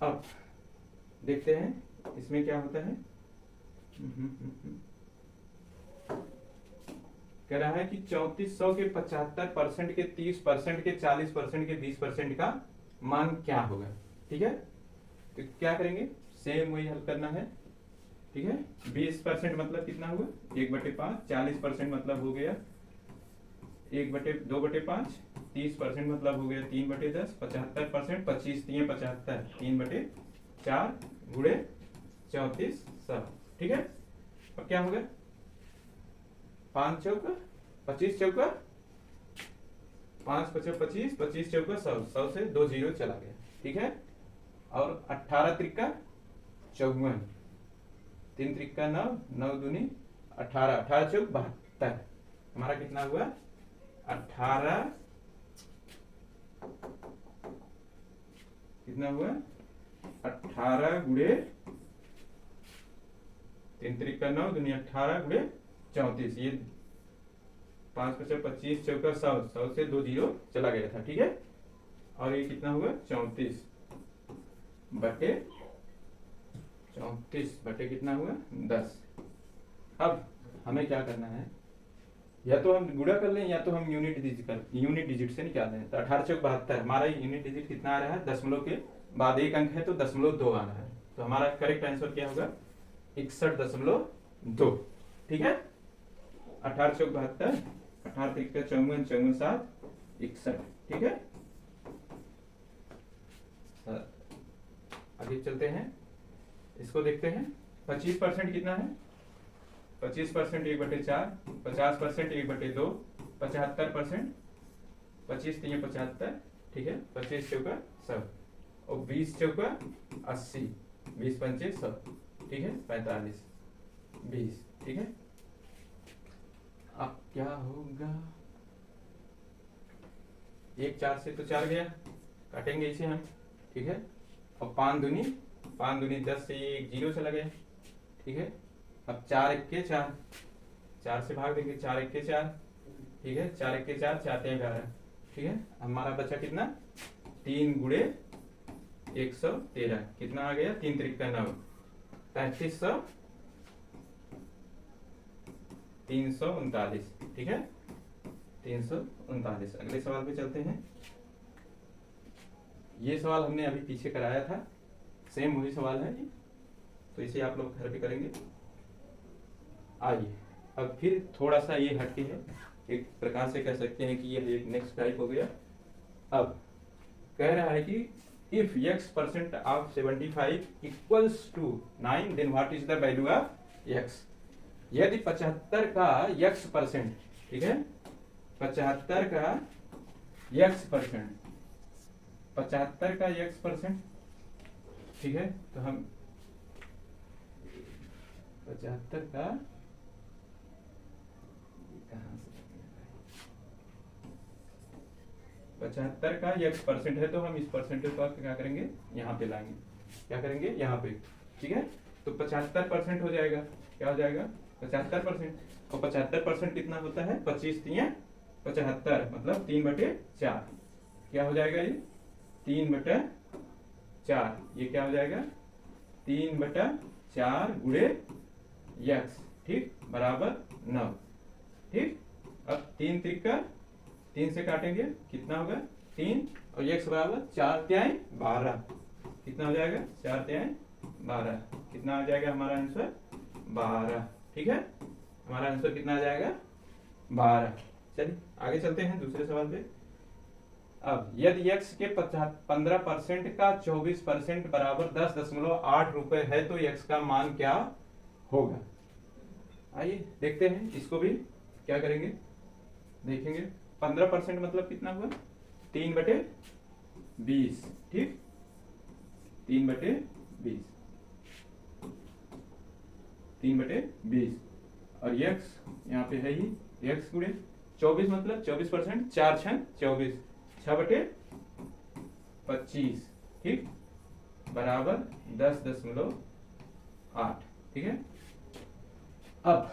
अब देखते हैं इसमें क्या होता है। कह रहा है कि 3400 के 75% के 30% के 40% के 20% का मान क्या होगा। ठीक है, तो क्या करेंगे, सेम वही हल करना है। ठीक है, 20% मतलब कितना हुआ 1/5, 40% मतलब हो गया 1/2/5, 30% मतलब हो गया 3/10, 75%, 25 3 75, 3/4 गुणे 3400। ठीक है, अब क्या होगा 5 चौका 25 चौका 5 5 25, 25 चौका 100, 100 से 2 जीरो चला गया। ठीक है, और 18 त्रिका 54, 3 त्रिका 9, 9 दूनी 18, 18 चौक 72, हमारा कितना हुआ 18, कितना हुआ 18 गुणे 3 त्रिका 9 दूनी 18 गुणे 34, ये 5 5 25 चौका 100, 100 से 2 जीरो चला गया था। ठीक है, और ये कितना हुआ 34 बटे कितना हुआ 10। अब हमें क्या करना है, या तो हम गुणा कर लें या तो हम यूनिट डिजिट से निकाल लें। तो 18 चौक 72, हमारा यूनिट डिजिट कितना आ रहा है, दशमलव के बाद एक अंक है तो 0.2 आ रहा है। तो हमारा करेक्ट आंसर क्या होगा 61.2। ठीक है, 18 चौक 72, 18 तिक्का 54, 54 7 61। ठीक है, आगे चलते हैं, इसको देखते हैं। 25% कितना है, 25% 1/4, 50% 1/2, 75%, 25 3 75। ठीक है, 25 चौका 100 और 20 चौका 80, 20 पंचे 100। ठीक है, 45 20। ठीक है, अब क्या होगा, 1 4 से तो 4 गया, काटेंगे इसे हम। ठीक है, और 5 दूनी 10 से 1 जीरो चला गया। ठीक है, अब 4 1 4, 4 से भाग देंगे, 4 1 4। ठीक है, 4 1 4, 4 3 11। ठीक है, हमारा बचा कितना 3 गुणे 113, कितना आ गया 3 त्रिका 9, 3500 339। ठीक है, 339। अगले सवाल पे चलते हैं। ये सवाल हमने अभी पीछे कराया था, सेम वही सवाल है, तो इसे आप लोग घर पे करेंगे। आइए, अब फिर थोड़ा सा ये हटके है, एक प्रकार से कह सकते हैं कि ये एक नेक्स्ट टाइप हो गया। अब कह रहा है कि if x% of 75 equals to 9 then what is the value of x। यदि 75 का x%, ठीक है 75 का x%, 75 का x%, ठीक है, तो हम 75 का कहां से 75 का x% है, तो हम इस परसेंटेज को क्या करेंगे, यहाँ पे लाएंगे। क्या करेंगे, यहाँ पे। ठीक है, तो 75% हो जाएगा, क्या हो जाएगा 75%। और 75% कितना होता है 25 3 75, मतलब 3/4। क्या हो जाएगा ये 3/4, ये क्या हो जाएगा 3/4 गुणे x। ठीक, बराबर 9। ठीक, अब 3 त्रिका 3 से काटेंगे, कितना होगा 3, और x बराबर 4 तिहाई 12, कितना हो जाएगा 4 तिहाई 12, कितना आ जाएगा हमारा आंसर 12। ठीक है, हमारा आंसर कितना आ जाएगा 12। चलिए आगे चलते हैं दूसरे सवाल पे। अब यदि x के 15% का 24% बराबर 10.8 रुपए है तो x का मान क्या होगा। आइए देखते हैं, इसको भी क्या करेंगे देखेंगे। 15% मतलब कितना हुआ 3/20। ठीक, 3/20, 3/20, और x यहाँ पे है ही x गुणे 24 मतलब 24%, 4 6 24, 6/25। ठीक, बराबर 10.8। ठीक है, अब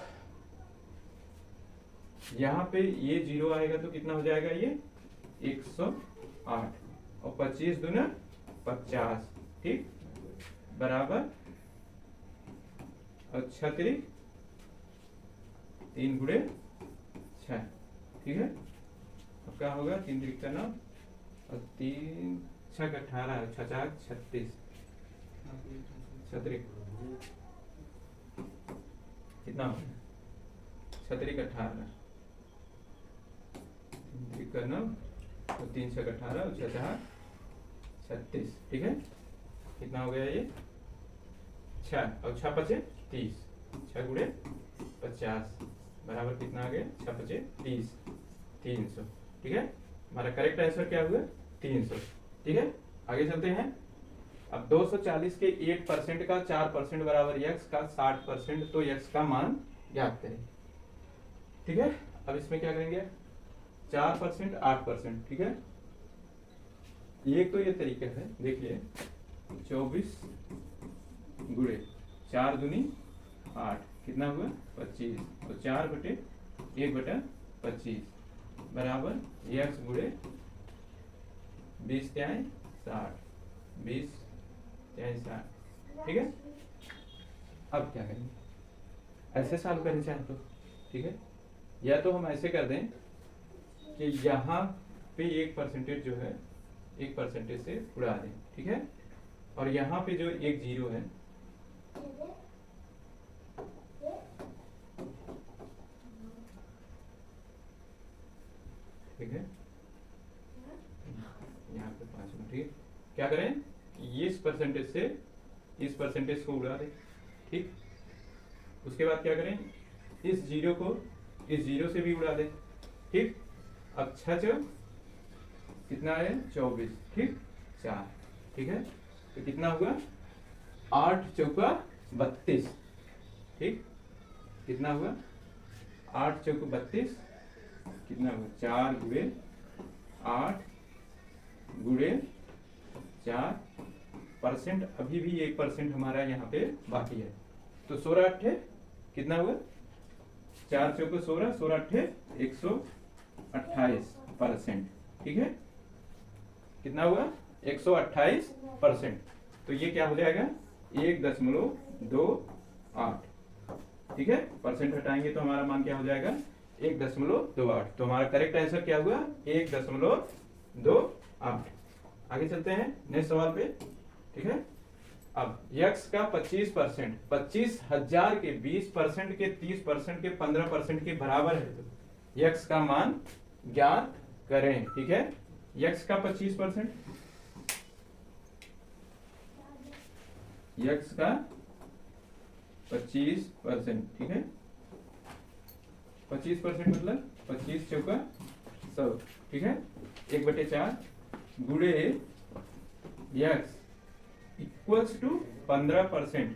यहाँ पे ये 0 आएगा तो कितना हो जाएगा ये 108 और 25 दूना 50, ठीक, बराबर और 6 3 3 गुणे 6, ठीक है। अब क्या होगा 3 3 का 9 और 3 6 का 18 6 4 36 छतरी कितना हो गया 6 3 का 18 3 का 9 और 3 6 का 18 और 6 4 36, ठीक है। कितना हो गया ये 6 और 6 5 30, 6 गुणे 50 बराबर कितना आ गया 6 5 30 300, ठीक है। हमारा करेक्ट आंसर क्या हुआ 300, ठीक है। आगे चलते हैं। अब 240 के 8% का 4% बराबर x का 60%, तो x का मान ज्ञात करें, ठीक है। अब इसमें क्या करेंगे 4% 8%, ठीक है। एक तो ये तरीका है, देखिए 24 गुणे 4 दूनी 8 कितना हुआ 25 और 4 बटे 1 बटा 25 बराबर x गुणे 20 त्याई 60 20 त्याई 60, ठीक है। अब क्या करेंगे ऐसे सॉल्व करें चाहे तो, ठीक है, या तो हम ऐसे कर दें कि यहाँ पे 1% जो है 1% से उड़ा दें, ठीक है, और यहाँ पे जो एक 0 है ठीक है, यहाँ पे 5 मिनट, ठीक है। क्या करें ये इस परसेंटेज से इस परसेंटेज को उड़ा दें, ठीक। उसके बाद क्या करें इस 0 को इस 0 से भी उड़ा दें, ठीक। अब 6 चौक कितना है 24, ठीक 4, ठीक है। तो कितना हुआ 8 चौका 32, ठीक, कितना हुआ 8 चौक 32 कितना हुआ 4 गुणे 8 गुणे 4%, अभी भी 1% हमारा यहाँ पे बाकी है, तो 16 8 कितना हुआ 4 चौक 16 16 8 128%, ठीक है। कितना हुआ 128%, तो ये क्या हो जाएगा 1.28, ठीक है। परसेंट हटाएंगे तो हमारा मान क्या हो जाएगा 1.28, तो हमारा करेक्ट आंसर क्या हुआ 1.28। आगे चलते हैं नेक्स्ट सवाल पे, ठीक है। अब x का 25% 25,000 के 20% के 30% के 15% के बराबर है, तो x का मान ज्ञात करें, ठीक है। x का 25%, x का 25%, ठीक है। 25% मतलब 25 चौका 100, ठीक है। 1/4 गुणे x इक्वल्स टू 15%,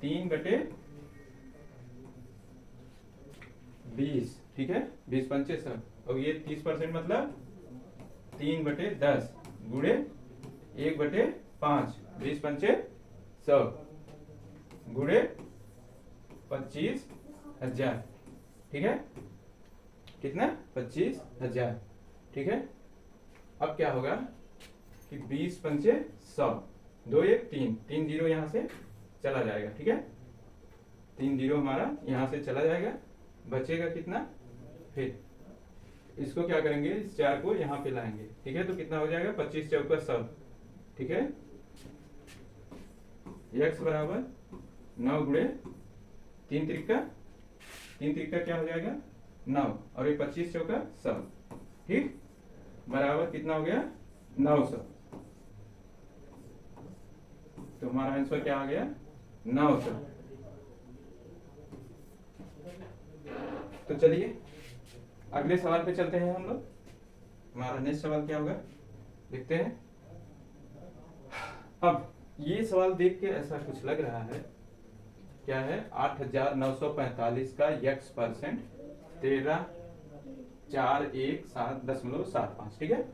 3/20, ठीक है। 20 पंचे 100 और ये 30% मतलब 3/10 गुणे 1/5, 20 पंचे 100 गुणे 25,000, ठीक है। कितना 25,000, ठीक है। अब क्या होगा कि 20 पंचे 100 2 1 3 3 0 यहाँ से चला जाएगा, ठीक है। 3 0 हमारा यहाँ से चला जाएगा, बचेगा कितना, फिर इसको क्या करेंगे इस 4 को यहाँ पे लाएंगे, ठीक है। तो कितना हो जाएगा 25 चौका 100, ठीक है। x बराबर 9 गुणे 3 त्रिका क्या हो जाएगा 9 और ये 25 चौका 100, ठीक, बराबर कितना हो गया 900, तो हमारा आंसर क्या आ गया 900। तो चलिए अगले सवाल पे चलते हैं हम लोग। हमारा नेक्स्ट सवाल क्या होगा देखते हैं। अब ये सवाल देख के ऐसा कुछ लग रहा है, क्या है 8,945 का x%, 13,417.75, ठीक है।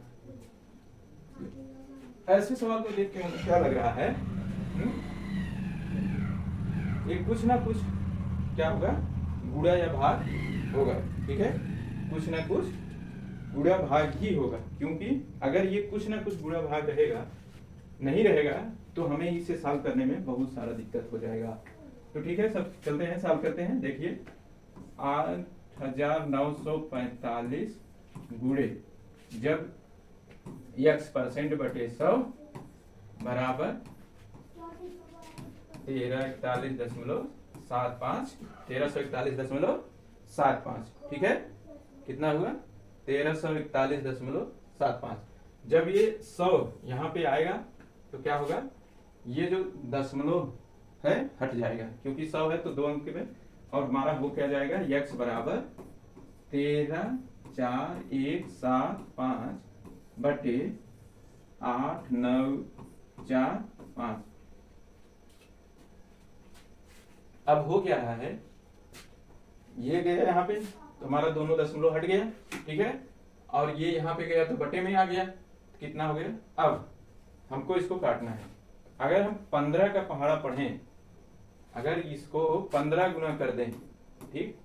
ऐसे सवाल को देख के मुझे क्या लग रहा है ये कुछ ना कुछ क्या होगा गुणा या भाग होगा, ठीक है। कुछ ना कुछ गुणा भाग ही होगा, क्योंकि अगर ये कुछ ना कुछ गुणा भाग रहेगा नहीं रहेगा तो हमें इसे सॉल्व करने में बहुत सारा दिक्कत हो जाएगा। तो ठीक है, सब चलते हैं सॉल्व करते हैं। देखिए 8945 गुणे जब x% बटे 100 बराबर 1341.75 1341.75, ठीक है। कितना हुआ 1341.75। जब ये 100 यहाँ पे आएगा तो क्या होगा, ये जो दशमलव है हट जाएगा, क्योंकि 100 है तो 2 अंक में, और हमारा हो क्या जाएगा x बराबर 134175 बटे 8945। अब हो क्या रहा है, ये गया यहाँ पे तो हमारा दोनों दशमलव हट गया, ठीक है, और ये यहाँ पे गया तो बटे में आ गया, कितना हो गया। अब हमको इसको काटना है। अगर हम 15 का पहाड़ा पढ़ें, अगर इसको 15 गुना कर दें, ठीक,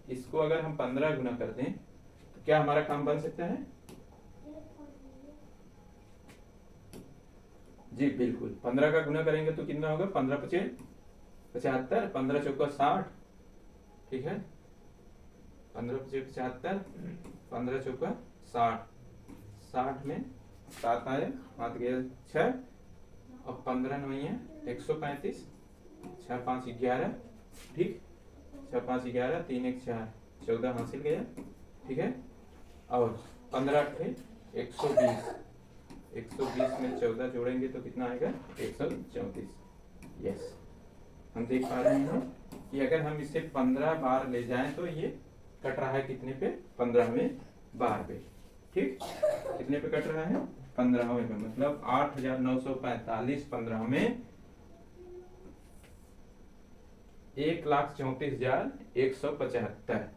इसको अगर हम 15 गुना कर दें तो क्या हमारा काम बन सकता है? जी बिल्कुल, 15 का गुना करेंगे तो कितना होगा, 15 पचे 75, 15 चौका 60, ठीक है, 15 पचे 75, 15 चौका 60, 60 में 7 आए, हाथ गया 6, और 15 नवैया 135, 6 5 11, ठीक, 6 5 11, 3 1 4, 14 हासिल गया, ठीक है, और 15 8 120, 120 में 14 जोड़ेंगे तो कितना आएगा 134। यस, हम देख पा रहे हैं कि अगर हम इसे 15 बार ले जाएं तो ये कट रहा है कितने पे, 15वें बार पे, ठीक, कितने पे कट रहा है, 15वें पे, मतलब 8945 15 में 1,34,175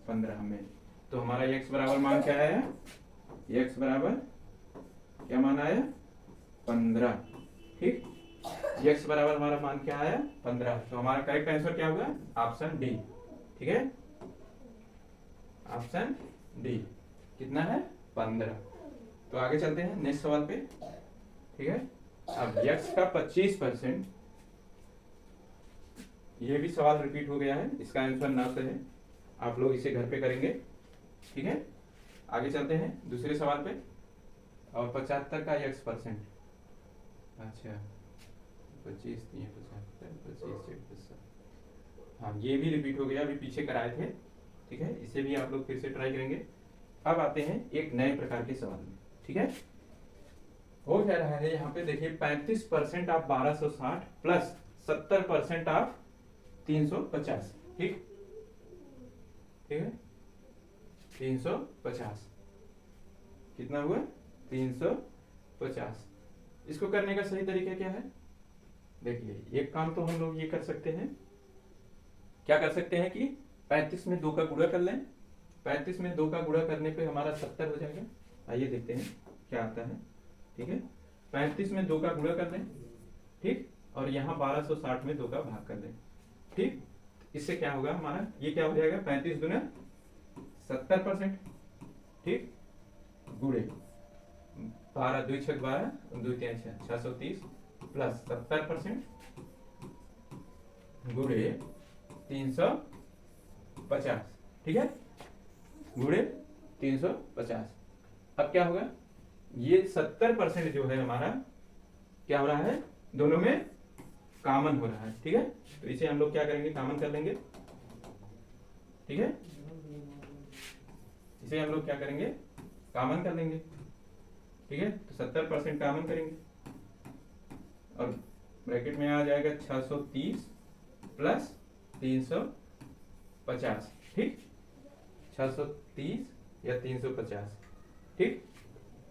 15 में। तो हमारा x बराबर मान क्या आया, x बराबर क्या मान आया 15, ठीक, x बराबर हमारा मान क्या आया 15। तो हमारा करेक्ट आंसर क्या होगा, ऑप्शन डी, ठीक है, ऑप्शन डी कितना है 15। तो आगे चलते हैं नेक्स्ट सवाल पे, ठीक है। अब x का 25%, ये भी सवाल रिपीट हो गया है, इसका आंसर ना से है, आप लोग इसे घर पे करेंगे, ठीक है। आगे चलते हैं दूसरे सवाल पे। और 75 का x%, अच्छा 25 3 75 25 7, हाँ ये भी रिपीट हो गया, अभी पीछे कराए थे, ठीक है, इसे भी आप लोग फिर से ट्राई करेंगे। अब आते हैं एक नए प्रकार के सवाल में, ठीक है। हो क्या रहा है यहाँ पे, देखिए 35% ऑफ 1260 प्लस 70% ऑफ 350, ठीक, ठीक है, 350 कितना हुआ 350। इसको करने का सही तरीका क्या है, देखिए एक काम तो हम लोग ये कर सकते हैं, क्या कर सकते हैं कि 35 में 2 का गुणा कर लें, 35 में 2 का गुणा करने पे हमारा 70 हो जाएगा। आइए देखते हैं क्या आता है, ठीक है, 35 में 2 का गुणा कर लें, ठीक, और यहाँ 1260 में 2 का भाग कर लें, ठीक, इससे क्या होगा हमारा, ये क्या हो जाएगा 35 गुना 70%, ठीक, गुणे 12 2 6 12 2 3 6 630 प्लस 70% गुणे 350, ठीक है, गुणे 350। अब क्या होगा, ये 70% जो है हमारा क्या हो रहा है, दोनों में कॉमन हो रहा है, ठीक है। तो इसे हम लोग क्या करेंगे, कॉमन कर लेंगे, ठीक है, इसे हम लोग क्या करेंगे, कॉमन कर लेंगे, ठीक है। तो 70% कॉमन करेंगे और ब्रैकेट में आ जाएगा 630 प्लस 350, ठीक, 630 या 350, ठीक।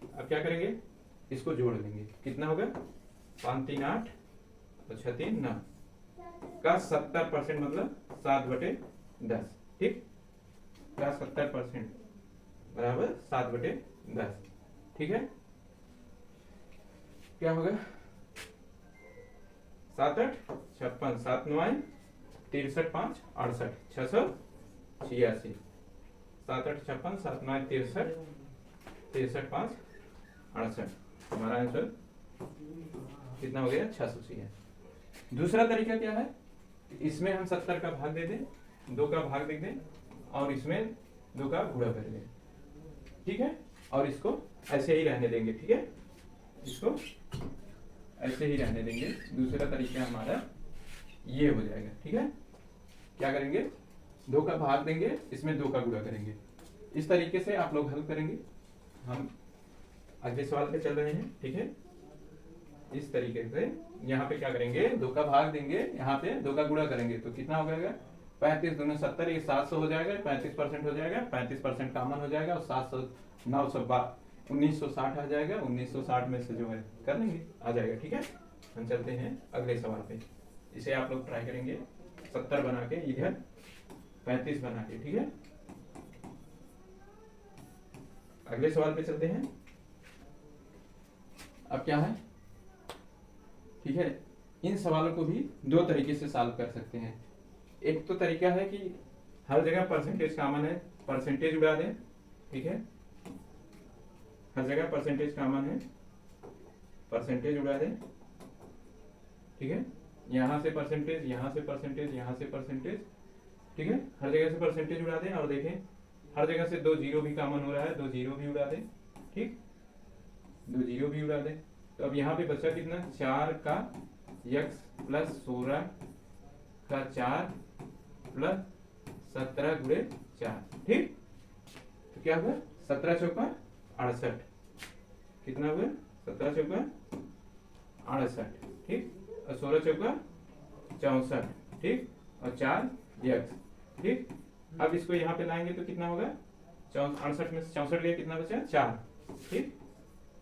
अब क्या करेंगे, इसको जोड़ लेंगे, कितना होगा 5 3 8 और 6 3 9 का 70% मतलब 7/10, ठीक, का 70% बराबर 7/10, ठीक है। क्या होगा 7 8 56 7 9 63 5 68 630 86, 7 8 56, 7 9 63, 63 5 68। हमारा आंसर कितना हो गया? 686। दूसरा तरीका क्या है? इसमें हम 70 का भाग दे दें, 2 का भाग दे दें और इसमें 2 का गुणा कर दें, ठीक है, और इसको ऐसे ही रहने देंगे, ठीक है, इसको ऐसे ही रहने देंगे। दूसरा तरीका हमारा ये हो जाएगा, ठीक है। क्या करेंगे? 2 का भाग देंगे, इसमें 2 का गुणा करेंगे। इस तरीके से आप लोग हल करेंगे। हम अगले सवाल पे चल रहे हैं, ठीक है। इस तरीके से यहाँ पे क्या करेंगे? 2 का भाग देंगे, यहाँ पे 2 का गुणा करेंगे, तो कितना हो जाएगा? 35 दूनी 70, ये 700 हो जाएगा, 35% हो जाएगा, 35% कॉमन हो जाएगा और 700 1960 आ जाएगा। 1960 में से जो है कर लेंगे, आ जाएगा, ठीक है। हम चलते हैं अगले सवाल पे। इसे आप लोग ट्राई करेंगे 70 बना के, इधर 35 बना के, ठीक है। अगले सवाल पे चलते हैं। अब क्या है, ठीक है, इन सवालों को भी 2 तरीके से सॉल्व कर सकते हैं। एक तो तरीका है कि हर जगह परसेंटेज कॉमन है, परसेंटेज उड़ा दें, ठीक है, हर जगह परसेंटेज कॉमन है, परसेंटेज उड़ा दें, ठीक है, यहां से परसेंटेज, यहां से परसेंटेज, यहां से परसेंटेज, ठीक है, हर जगह से परसेंटेज उड़ा दें और देखें हर जगह से 2 जीरो भी कॉमन हो रहा है, 2 जीरो भी उड़ा दें, ठीक, 2 जीरो भी उड़ा दें। तो अब यहाँ पे बचा कितना? 4 का x प्लस 16 का 4 प्लस 17 गुणे 4, ठीक। तो क्या हुआ? 17 चौका 68, कितना हुआ? 17 चौका 68, ठीक, और 16 चौका 64, ठीक, और 4 x, ठीक। अब इसको यहाँ पे लाएंगे तो कितना होगा? 68 में से 64 गया, कितना बचा? 4, ठीक,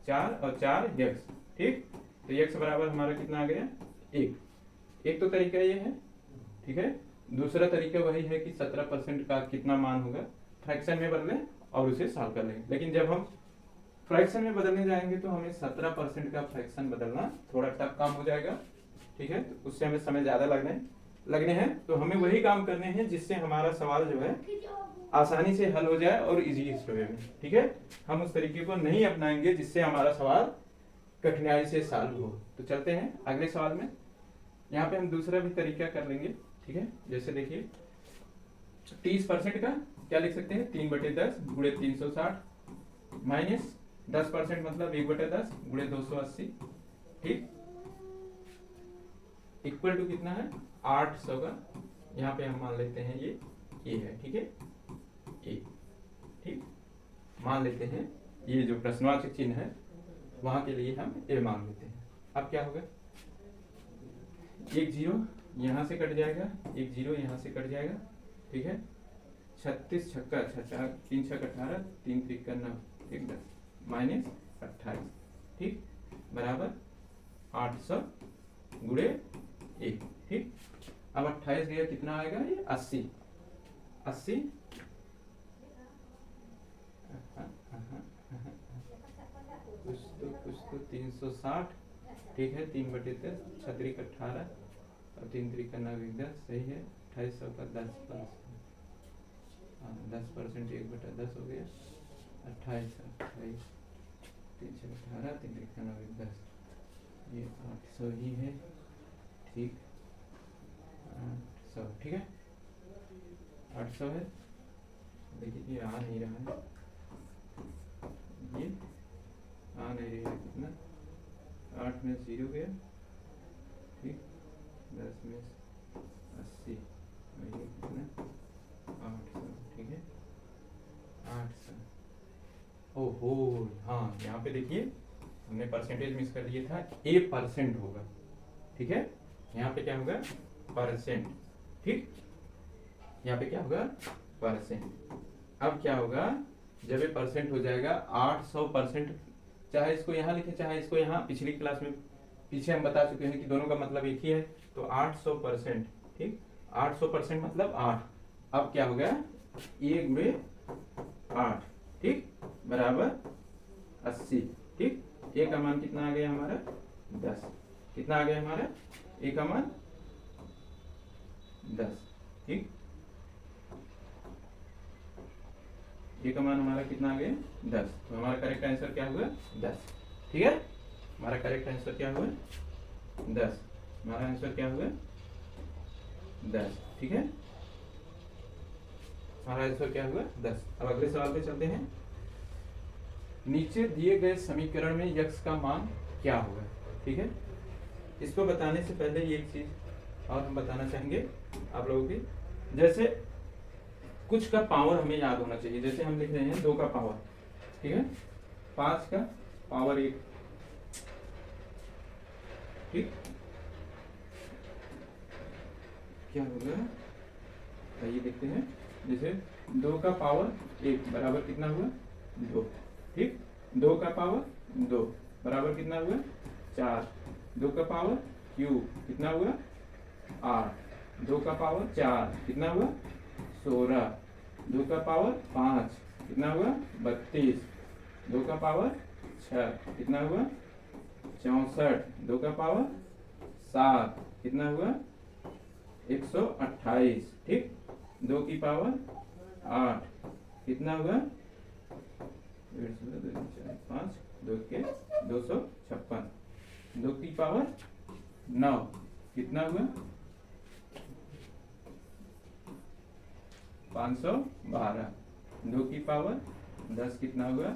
4 और 4 x, ठीक। तो x बराबर हमारा कितना आ गया? 1। एक तो तरीका ये है, ठीक है। दूसरा तरीका वही है कि 17% का कितना मान होगा, फ्रैक्शन में बदलें और उसे सॉल्व कर लेंगे। लेकिन जब हम फ्रैक्शन में बदलने जाएंगे तो हमें 17% का फ्रैक्शन बदलना थोड़ा टफ काम हो जाएगा, ठीक है। तो उससे हमें समय ज्यादा लगने हैं। तो हमें वही काम करने हैं जिससे हमारा सवाल जो है आसानी से हल हो जाए और इजीएस्ट वे में, ठीक है। हम उस तरीके को नहीं अपनाएंगे जिससे हमारा सवाल कठिनाई से सॉल्व हो। तो चलते हैं अगले सवाल में। यहाँ पे हम दूसरा भी तरीका कर लेंगे, ठीक है। जैसे देखिए 30% का क्या लिख सकते हैं? 3/10 गुणे 360 माइनस 10% मतलब 1/10 गुणे 280, ठीक, इक्वल टू कितना है? 800 का, यहाँ पे हम मान लेते हैं ये है, ठीक है, ए, ठीक, मान लेते हैं ये जो प्रश्नवाचक चिन्ह है वहां के लिए हम ए मान लेते हैं। अब क्या होगा? 1 जीरो यहाँ से कट जाएगा, 1 जीरो यहाँ से कट जाएगा, ठीक है। 36 छक्का 3 छक्का 18, 3 तिक्का 9, 1 10 माइनस 28, ठीक, बराबर 800 गुणे 1, ठीक। अब 28 गया, कितना आएगा? ये 80 कुछ तो 360, ठीक है, 3/10, 6 का 18 और 3 3 का 9, 10, सही है। 2800 का 10%, 10% 1/10 हो गया। 28 3 6 18, 3 3 का 9, 10, ये 800 ही है, ठीक, 800, ठीक है, 800 है। देखिए ये आ नहीं रहा है, ये आ नहीं रहा है, कितना? 8 में 0 गया, ठीक, 10 में 80, ये कितना? 800, ठीक है, 800। ओहो, हाँ, यहाँ पे देखिए हमने परसेंटेज मिस कर दिया था, A% होगा, ठीक है। यहाँ पे क्या होगा? परसेंट, ठीक, यहाँ पे क्या होगा? परसेंट। अब क्या होगा? जब ये परसेंट हो जाएगा 800%, चाहे इसको यहाँ लिखे चाहे इसको यहाँ, पिछली क्लास में पीछे हम बता चुके हैं कि दोनों का मतलब एक ही है। तो 800%, ठीक, 800% मतलब 8। अब क्या हो गया? 1 गुणे 8, ठीक, बराबर 80, ठीक। ए का मान कितना आ गया हमारा? 10। कितना आ गया हमारा? ए का मान 10, ठीक। ए का मान हमारा कितना आ गया 10, तो हमारा करेक्ट आंसर क्या हुआ 10। ठीक है, हमारा करेक्ट आंसर क्या हुआ 10, हमारा आंसर क्या हुआ 10। ठीक है, हमारा आंसर क्या हुआ 10। अब अगले सवाल पे चलते हैं। नीचे दिए गए समीकरण में यक्स का मान क्या होगा। ठीक है, इसको बताने से पहले ये एक चीज और हम बताना चाहेंगे आप लोगों की, जैसे कुछ का पावर हमें याद होना चाहिए। जैसे हम लिख रहे हैं 2 का पावर, ठीक है, 5 का पावर 1, ठीक, क्या होगा आइए देखते हैं। जैसे 2 का पावर 1 बराबर कितना हुआ 2, ठीक, 2 का पावर 2 बराबर कितना हुआ 4, 2 का पावर क्यूब कितना हुआ 8, 2 का पावर 4 कितना हुआ 16, 2 का पावर 5 कितना हुआ 32, 2 का पावर 6 कितना हुआ 64, 2 का पावर 7 कितना हुआ 128, ठीक, 2 की पावर 8 कितना हुआ 5, 2 के 256, 2 की पावर 9 कितना हुआ 512, 2 की पावर 10 कितना हुआ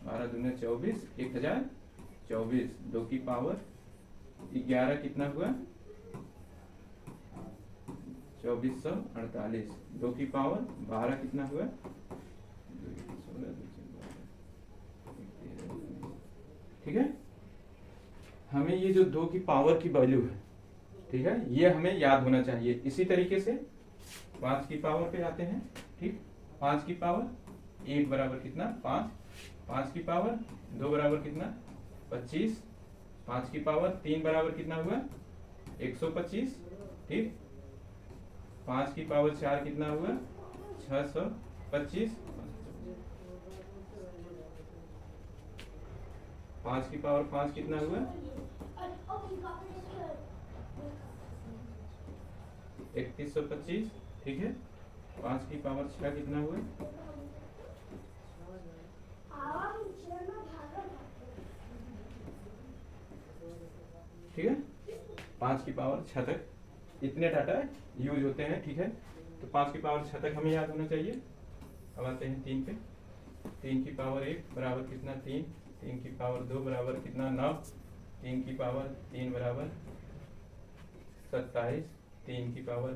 12 दूनी 24, 1024, 2 की पावर 11 कितना हुआ 2448, 2 की पावर 12 कितना हुआ 16, ठीक है। हमें ये जो 2 की पावर की वैल्यू है, ठीक है, ये हमें याद होना चाहिए। इसी तरीके से 5 की पावर पे आते हैं, ठीक, 5 की पावर 1 बराबर कितना 5, 5 की पावर 2 बराबर कितना 25, 5 की पावर 3 बराबर कितना हुआ 125, ठीक, 5 की पावर 4 कितना हुआ 625, 5 की पावर 5 कितना हुआ 3125, ठीक है, 5 की पावर 6 कितना हुआ, ठीक है, 5 की पावर 6 तक इतने डाटा यूज होते हैं। ठीक है, तो 5 की पावर 6 तक हमें याद होना चाहिए। अब आते हैं 3 पे। 3 की पावर 1 बराबर कितना 3, 3 की पावर 2 बराबर कितना 9, 3 की पावर 3 बराबर 27, 3 की पावर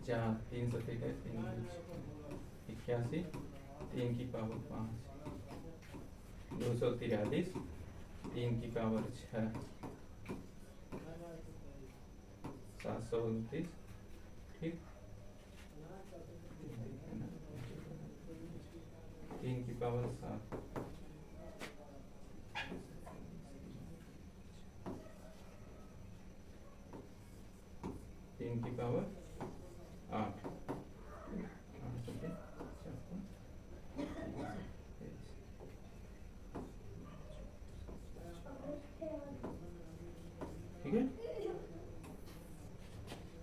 4, 3 सौ 81, 3 की पावर 5 243, 3 की पावर 6 729, ठीक, 3 की पावर 7, 3 की पावर 8, ठीक है।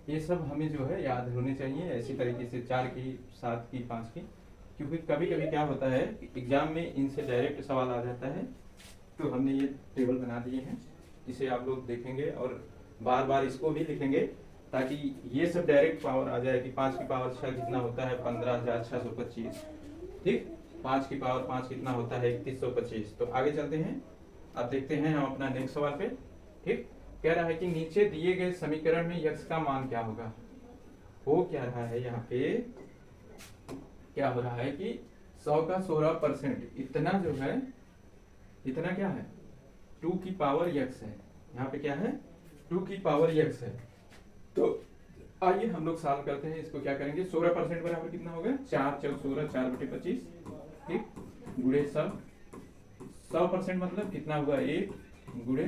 ये सब हमें जो है याद होने चाहिए। ऐसी तरीके से 4 की 7 की 5 की, क्योंकि कभी कभी क्या होता है एग्जाम में इनसे डायरेक्ट सवाल आ जाता है। तो हमने ये टेबल बना दिए हैं, इसे आप लोग देखेंगे और बार बार इसको भी लिखेंगे ताकि ये सब डायरेक्ट पावर आ जाए कि 5 की पावर 6 कितना होता है 15,625, ठीक, 5 की पावर 5 कितना होता है 3125। तो आगे चलते हैं, अब देखते हैं हम अपना नेक्स्ट सवाल पे। ठीक, कह रहा है कि नीचे दिए गए समीकरण में यक्स का मान क्या होगा। हो क्या रहा है यहाँ पे, क्या हो रहा है कि 100 का 16% इतना जो है, इतना क्या है 2 की पावर यक्स है। यहाँ पे क्या है 2 की पावर यक्स है। तो आइए हम लोग सॉल्व करते हैं। इसको क्या करेंगे 16% बराबर कितना होगा 4 चौक 16 4/25, ठीक, गुणे 100% मतलब कितना हुआ 1 गुणे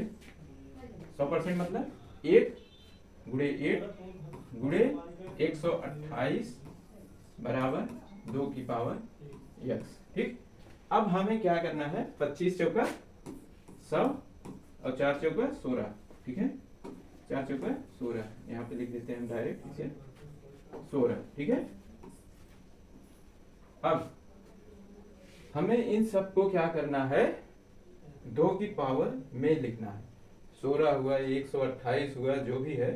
100% मतलब 1 गुणे 1 गुणे 128 बराबर 2 की पावर यक्स। ठीक, अब हमें क्या करना है 25 चौका 100 और 4 चौका 16, ठीक है, 4 चौका 16, यहाँ पे लिख देते हैं हम डायरेक्ट इसे 16, ठीक है। अब हमें इन सबको क्या करना है, 2 की पावर में लिखना है। 16 हुआ, 128 हुआ, जो भी है,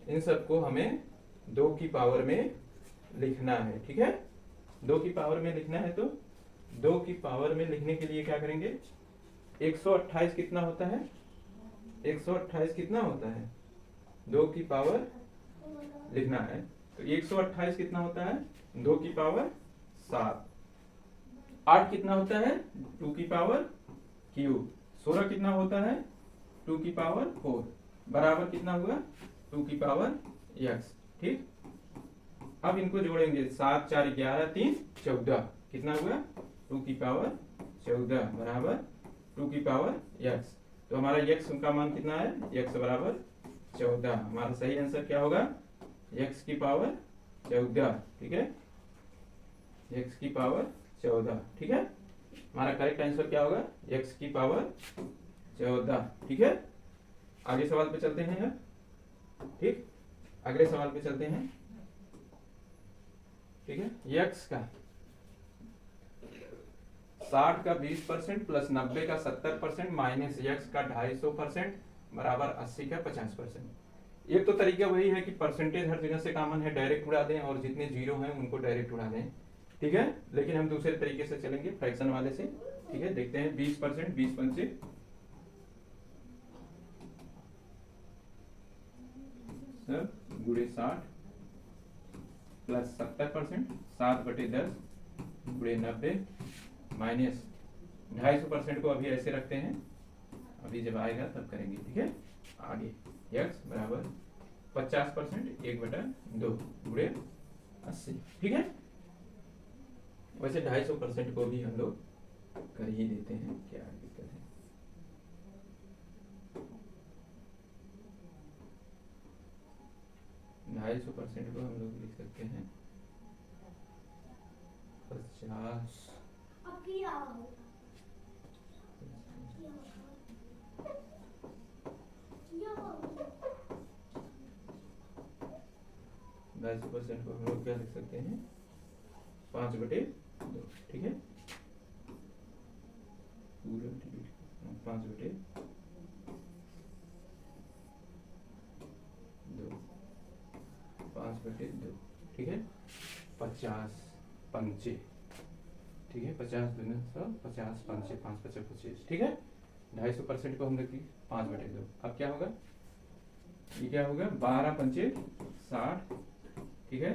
इन सबको हमें 2 की पावर में लिखना है। ठीक है, 2 की पावर में लिखना है, तो 2 की पावर में लिखने के लिए क्या करेंगे, 128 कितना होता है, 128 कितना होता है, 2 की पावर लिखना है, तो 128 कितना होता है, 2 की पावर 7। 8 कितना होता है, 2 की पावर क्यूब। 16 कितना होता है, 2 की पावर 4, बराबर कितना हुआ, 2 की पावर x। ठीक, अब इनको जोड़ेंगे, 7 4 11 3 14, कितना हुआ, 2 की पावर 14 बराबर 2 की पावर x। तो हमारा x का मान कितना है, x बराबर 14। हमारा सही आंसर क्या होगा, x की पावर 14। ठीक है, x की पावर 14। ठीक है, हमारा करेक्ट आंसर क्या होगा, x की पावर 14। ठीक है, आगे सवाल पे चलते हैं यार। ठीक, अगले सवाल पे चलते हैं। ठीक है, x का 60 का 20% प्लस 90 का 70% माइनस x का 250% बराबर 80 का 50%। एक तो तरीका वही है कि परसेंटेज हर जगह से कॉमन है, डायरेक्ट उड़ा दें, और जितने जीरो हैं उनको डायरेक्ट उड़ा दें। ठीक है, लेकिन हम दूसरे तरीके से चलेंगे, फ्रैक्शन वाले से। ठीक है, देखते हैं 20%, 20 पंचे 60 प्लस 70%, 7/10 गुणे 90 माइनस 250% को अभी ऐसे रखते हैं, अभी जब आएगा तब करेंगे। ठीक है, आगे x बराबर 50%, 1/2 गुणे 80। ठीक है, वैसे 250% को भी हम लोग कर ही देते हैं, क्या दिक्कत है। ढाई सौ परसेंट को हम लोग लिख सकते हैं 50। 250% को हम लोग क्या लिख सकते हैं, 5/2। ठीक है, पूरा 5/2, 5/2। ठीक है, 50 पंचे। ठीक है, 50 दूनी 100, 50 पंचे 5 5 25। ठीक है, 250% को हम लोग 5/2। अब क्या होगा, ये क्या होगा, 12 पंचे 60। ठीक है,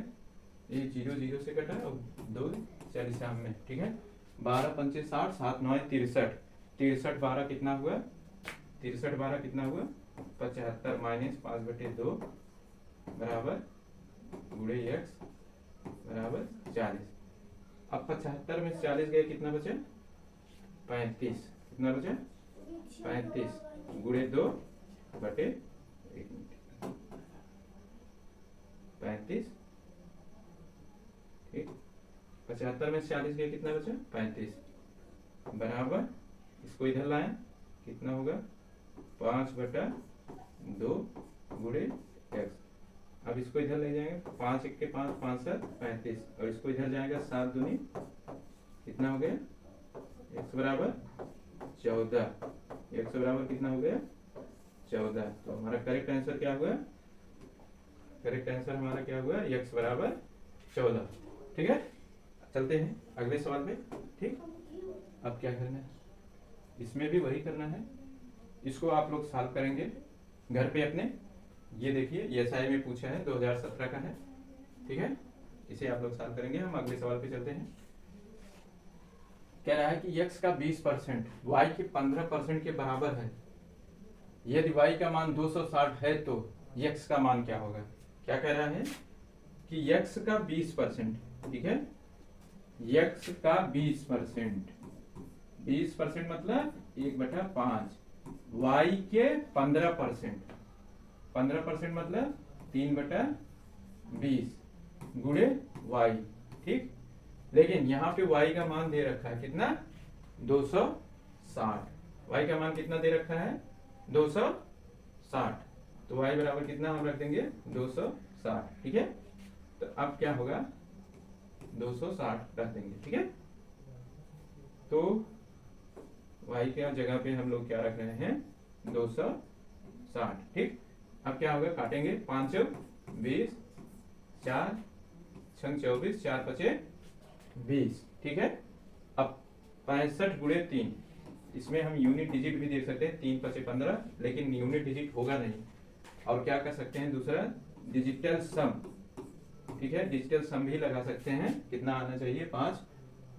ये 0 0 से कटा और 2 40 में। ठीक है, 12 पंचे 60, 7 9 63, 63 12 कितना हुआ, 63 12 कितना हुआ, 75 माइनस 5/2 बराबर गुणे x बराबर 40। अब 75 में 40 गए, कितना बचे, 35। कितना बचे, 35 गुणे 2/1 मिनट, 35। ठीक, 75 में 40 गए, कितना बचा, 35 बराबर, इसको इधर लाएं, कितना होगा, 5/2 गुणे x। अब इसको इधर ले जाएंगे, 5 1 के 5, 5 7 35, और इसको इधर जाएगा 7 दूनी, कितना हो गया, x बराबर 14। x बराबर कितना हो गया, 14। तो हमारा करेक्ट आंसर क्या हुआ, करेक्ट आंसर हमारा क्या हुआ, x बराबर 14। ठीक है, चलते हैं अगले सवाल में। ठीक, अब क्या करना है, इसमें भी वही करना है, इसको आप लोग सॉल्व करेंगे घर पे अपने। ये देखिए, ये एसआई में पूछा है, 2017 का है। ठीक है, इसे आप लोग सॉल्व करेंगे। हम अगले सवाल पे चलते हैं। कह रहा है कि x का 20% y के 15% के बराबर है, यदि y का मान 260 है तो x का मान क्या होगा। क्या कह रहा है कि x का 20%, ठीक है, x का 20%, 20% मतलब 1/5, y के 15%, 15% मतलब 3/20 गुणे y। ठीक, लेकिन यहाँ पे y का मान दे रखा है कितना, 260। y का मान कितना दे रखा है, 260। तो y बराबर कितना हम रख देंगे, 260। ठीक है, तो अब क्या होगा, 260 रख देंगे, ठीक है। तो y के जगह पे हम लोग क्या रख रहे हैं, 260, ठीक। अब क्या होगा, काटेंगे, 5 चौक 20, 4 छंग 24, 4 पचे 20, ठीक है। अब 65 गुणे 3, इसमें हम यूनिट डिजिट भी देख सकते हैं, 3 पचे 15, लेकिन यूनिट डिजिट होगा नहीं। और क्या कर सकते हैं, दूसरा डिजिटल सम, ठीक है, डिजिटल सम भी लगा सकते हैं। कितना आना चाहिए, 5,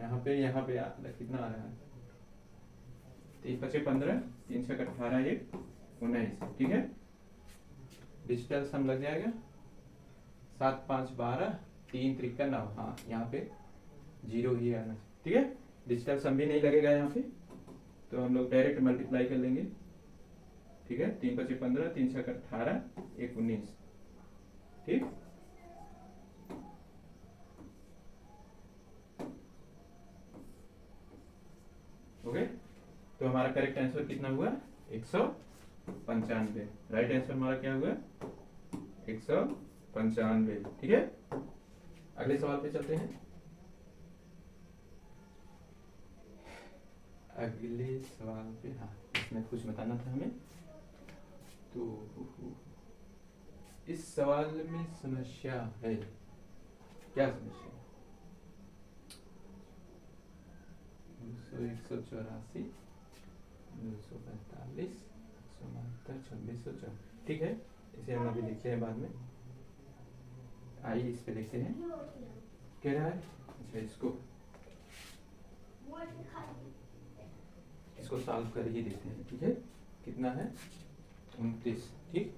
यहाँ पे कितना आ रहा है, 3 पचे 15, 3 छक 18, 1 19, ठीक है। डिजिटल सम लग जाएगा, 7 5 12, 3 त्रिका 9, हाँ यहाँ पे 0 ही आना, ठीक है। डिजिटल सम भी नहीं लगेगा यहाँ पे, तो हम लोग डायरेक्ट मल्टीप्लाई कर लेंगे, ठीक है। 3 पचे 15, 3 छक 18, 1 19, ठीक। ओके, तो हमारा करेक्ट आंसर कितना हुआ, 195। राइट आंसर हमारा क्या हुआ, 195, ठीक है। अगले सवाल पे चलते हैं। अगले सवाल पे, हाँ इसमें कुछ बताना था हमें, तो इस सवाल में समस्या है, क्या समस्या, 184, 245, 172, 2604, ठीक है। इसे हम अभी देखते हैं बाद में, आइए इस पे देखते हैं कह रहा है। अच्छा, इसको सॉल्व कर ही देते हैं, ठीक है। कितना है, 29, ठीक।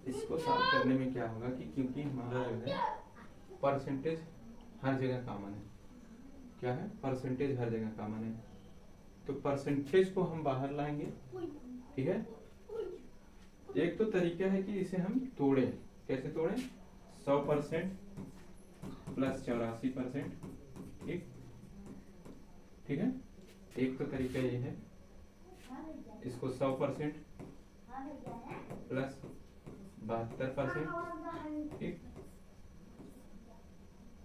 इसको सॉल्व करने में क्या होगा कि क्योंकि हमारा जो है परसेंटेज हर जगह कॉमन है, क्या है, परसेंटेज हर जगह कॉमन है, तो परसेंटेज को हम बाहर लाएंगे, ठीक है। एक तो तरीका है कि इसे हम तोड़ें, कैसे तोड़ें, 100% प्लस 84%, ठीक, ठीक है। एक तो तरीका ये है, इसको 100% प्लस 72%, ठीक,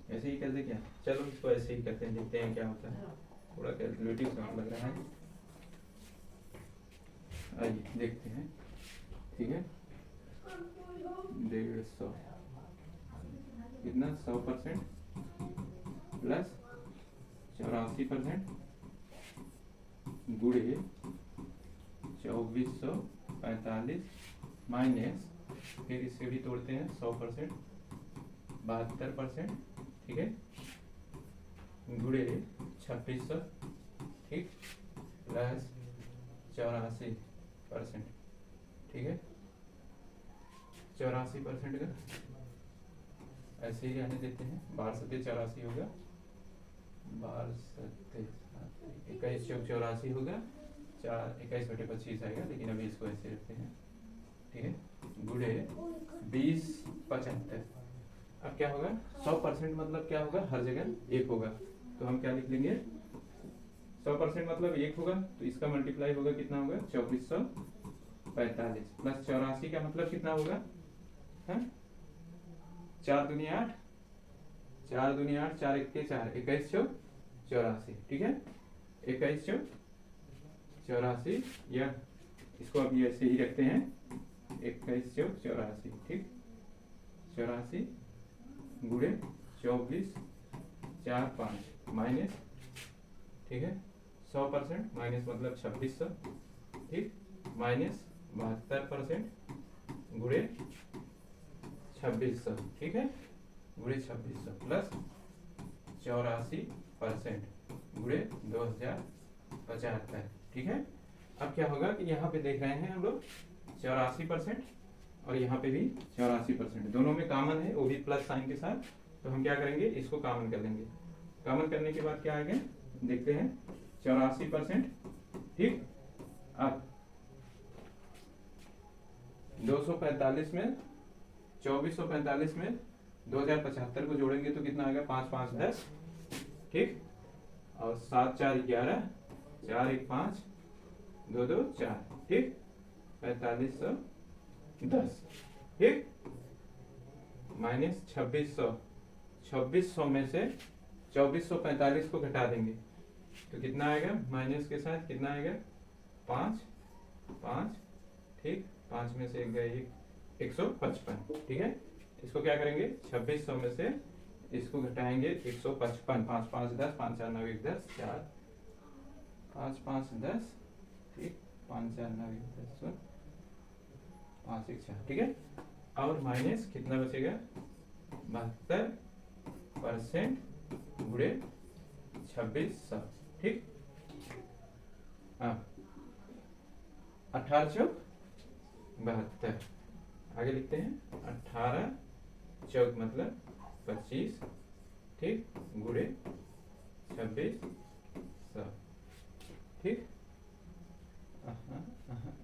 ऐसे ही कर दे क्या, चलो इसको ऐसे ही करते हैं, देखते हैं क्या होता है, थोड़ा कैलकुलेटिव काम लग रहा है, आइए देखते हैं, ठीक है। 150 कितना, 100% प्लस 84% गुणे 2445 माइनस, फिर इससे भी तोड़ते हैं, 100% 72%, ठीक है, गुणे 2600, ठीक, प्लस 84%, ठीक है। 84% का ऐसे ही रहने देते हैं, 12 सत्ते 84 होगा, 12 सत्ते 21 चौक 84 होगा, 21/25 आएगा, लेकिन अभी इसको ऐसे रखते हैं, ठीक है, गुणे 20 75। अब क्या होगा, 100% मतलब क्या होगा, हर जगह 1 होगा, तो हम क्या लिख लेंगे, 100% मतलब 1 होगा, तो इसका मल्टीप्लाई होगा, कितना होगा, 2445 प्लस 84 का मतलब कितना होगा, 4 दूनी 8, 4 दूनी 8, 4 1 4, 21 चौक 84, ठीक है, 21 चौक 84, या इसको अभी ऐसे ही रखते हैं, 21 चौक 84, ठीक, 84 गुणे 24 4 5 माइनस, ठीक है, 100% माइनस मतलब 2600, ठीक, माइनस 72% गुणे 2600, ठीक है, गुणे 2600 प्लस 84% गुणे 2075, ठीक है। अब क्या होगा कि यहाँ पे देख रहे हैं हम लोग 84% और यहाँ पे भी 84%, दोनों में कॉमन है, वो भी प्लस साइन के साथ, तो हम क्या करेंगे, इसको कॉमन कर लेंगे। कॉमन करने के बाद क्या आएगा, देखते हैं, 84%, ठीक। अब 245 में 2445 में 2075 को जोड़ेंगे तो कितना आएगा, 5 5 10, ठीक, और 7 4 11, 4 1 5, 2 2 4, ठीक, 4510, ठीक। माइनस 2600, 2600 में से 2445 को घटा देंगे तो कितना आएगा, माइनस के साथ कितना आएगा, 5 5, ठीक, 5 में से एक गया 155, ठीक है। इसको क्या करेंगे, 2600 में से इसको घटाएंगे 155, 5 5 10, 5 4 9 1 10, 4 5 5 10, ठीक, 5 4 9 1 10, 5 1 4, ठीक है। और माइनस कितना बचेगा, 72% गुणे 2600, ठीक। हाँ, 18 चौक 72, आगे लिखते हैं 18 चौक मतलब 25, ठीक, गुणे 2600, ठीक।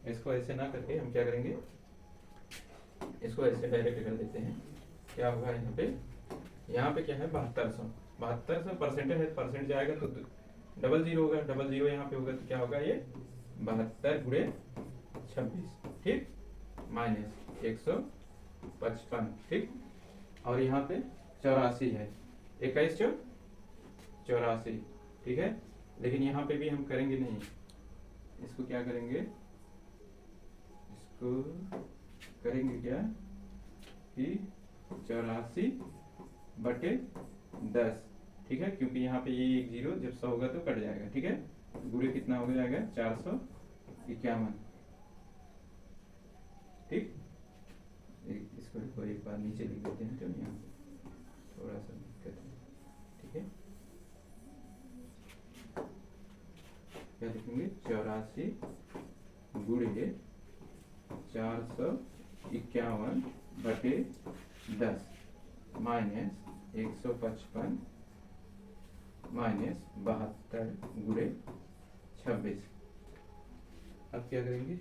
इसको ऐसे ना करके हम क्या करेंगे, इसको ऐसे डायरेक्ट कर देते हैं। क्या होगा यहाँ पे, क्या है 7200, 7200 परसेंटेज है, परसेंट जाएगा तो डबल जीरो होगा, डबल जीरो यहाँ पे होगा तो क्या होगा, ये 72 गुणे 26, ठीक, माइनस 155, ठीक। और यहाँ पे 84 है, 21 चौक 84, ठीक है। लेकिन यहाँ पे भी हम करेंगे नहीं, इसको क्या करेंगे, इसको करेंगे क्या कि 84/10, ठीक है, क्योंकि यहाँ पे ये एक जीरो जब 100 होगा तो कट जाएगा, ठीक है। गुणे कितना हो जाएगा, 451, ठीक। इसको एक बार नीचे लिख देते हैं, तो यहाँ थोड़ा सा दिक्कत है, ठीक है। क्या लिखेंगे, 84 गुणे 451/10 माइनस 155 माइनस 72 गुणे 26। अब क्या करेंगे,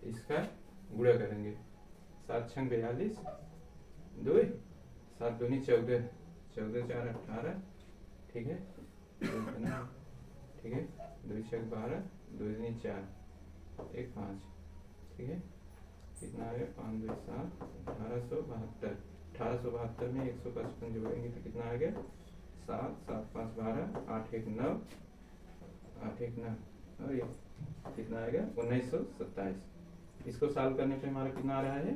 इसका गुणा करेंगे, 7 छंग 42, 2 7 दूनी 14, 14 4 18, ठीक है, ठीक है, 2 6 12, 2 दूनी 4, 1 5, ठीक है, कितना आएगा, 5 2 7, 1872, 1872 में 155 जोड़ेंगे तो कितना आएगा, 7 7 5 12, 8 1 9, 8 1 9, और ये कितना आएगा, 1927। इसको सॉल्व करने पे हमारा कितना आ रहा है,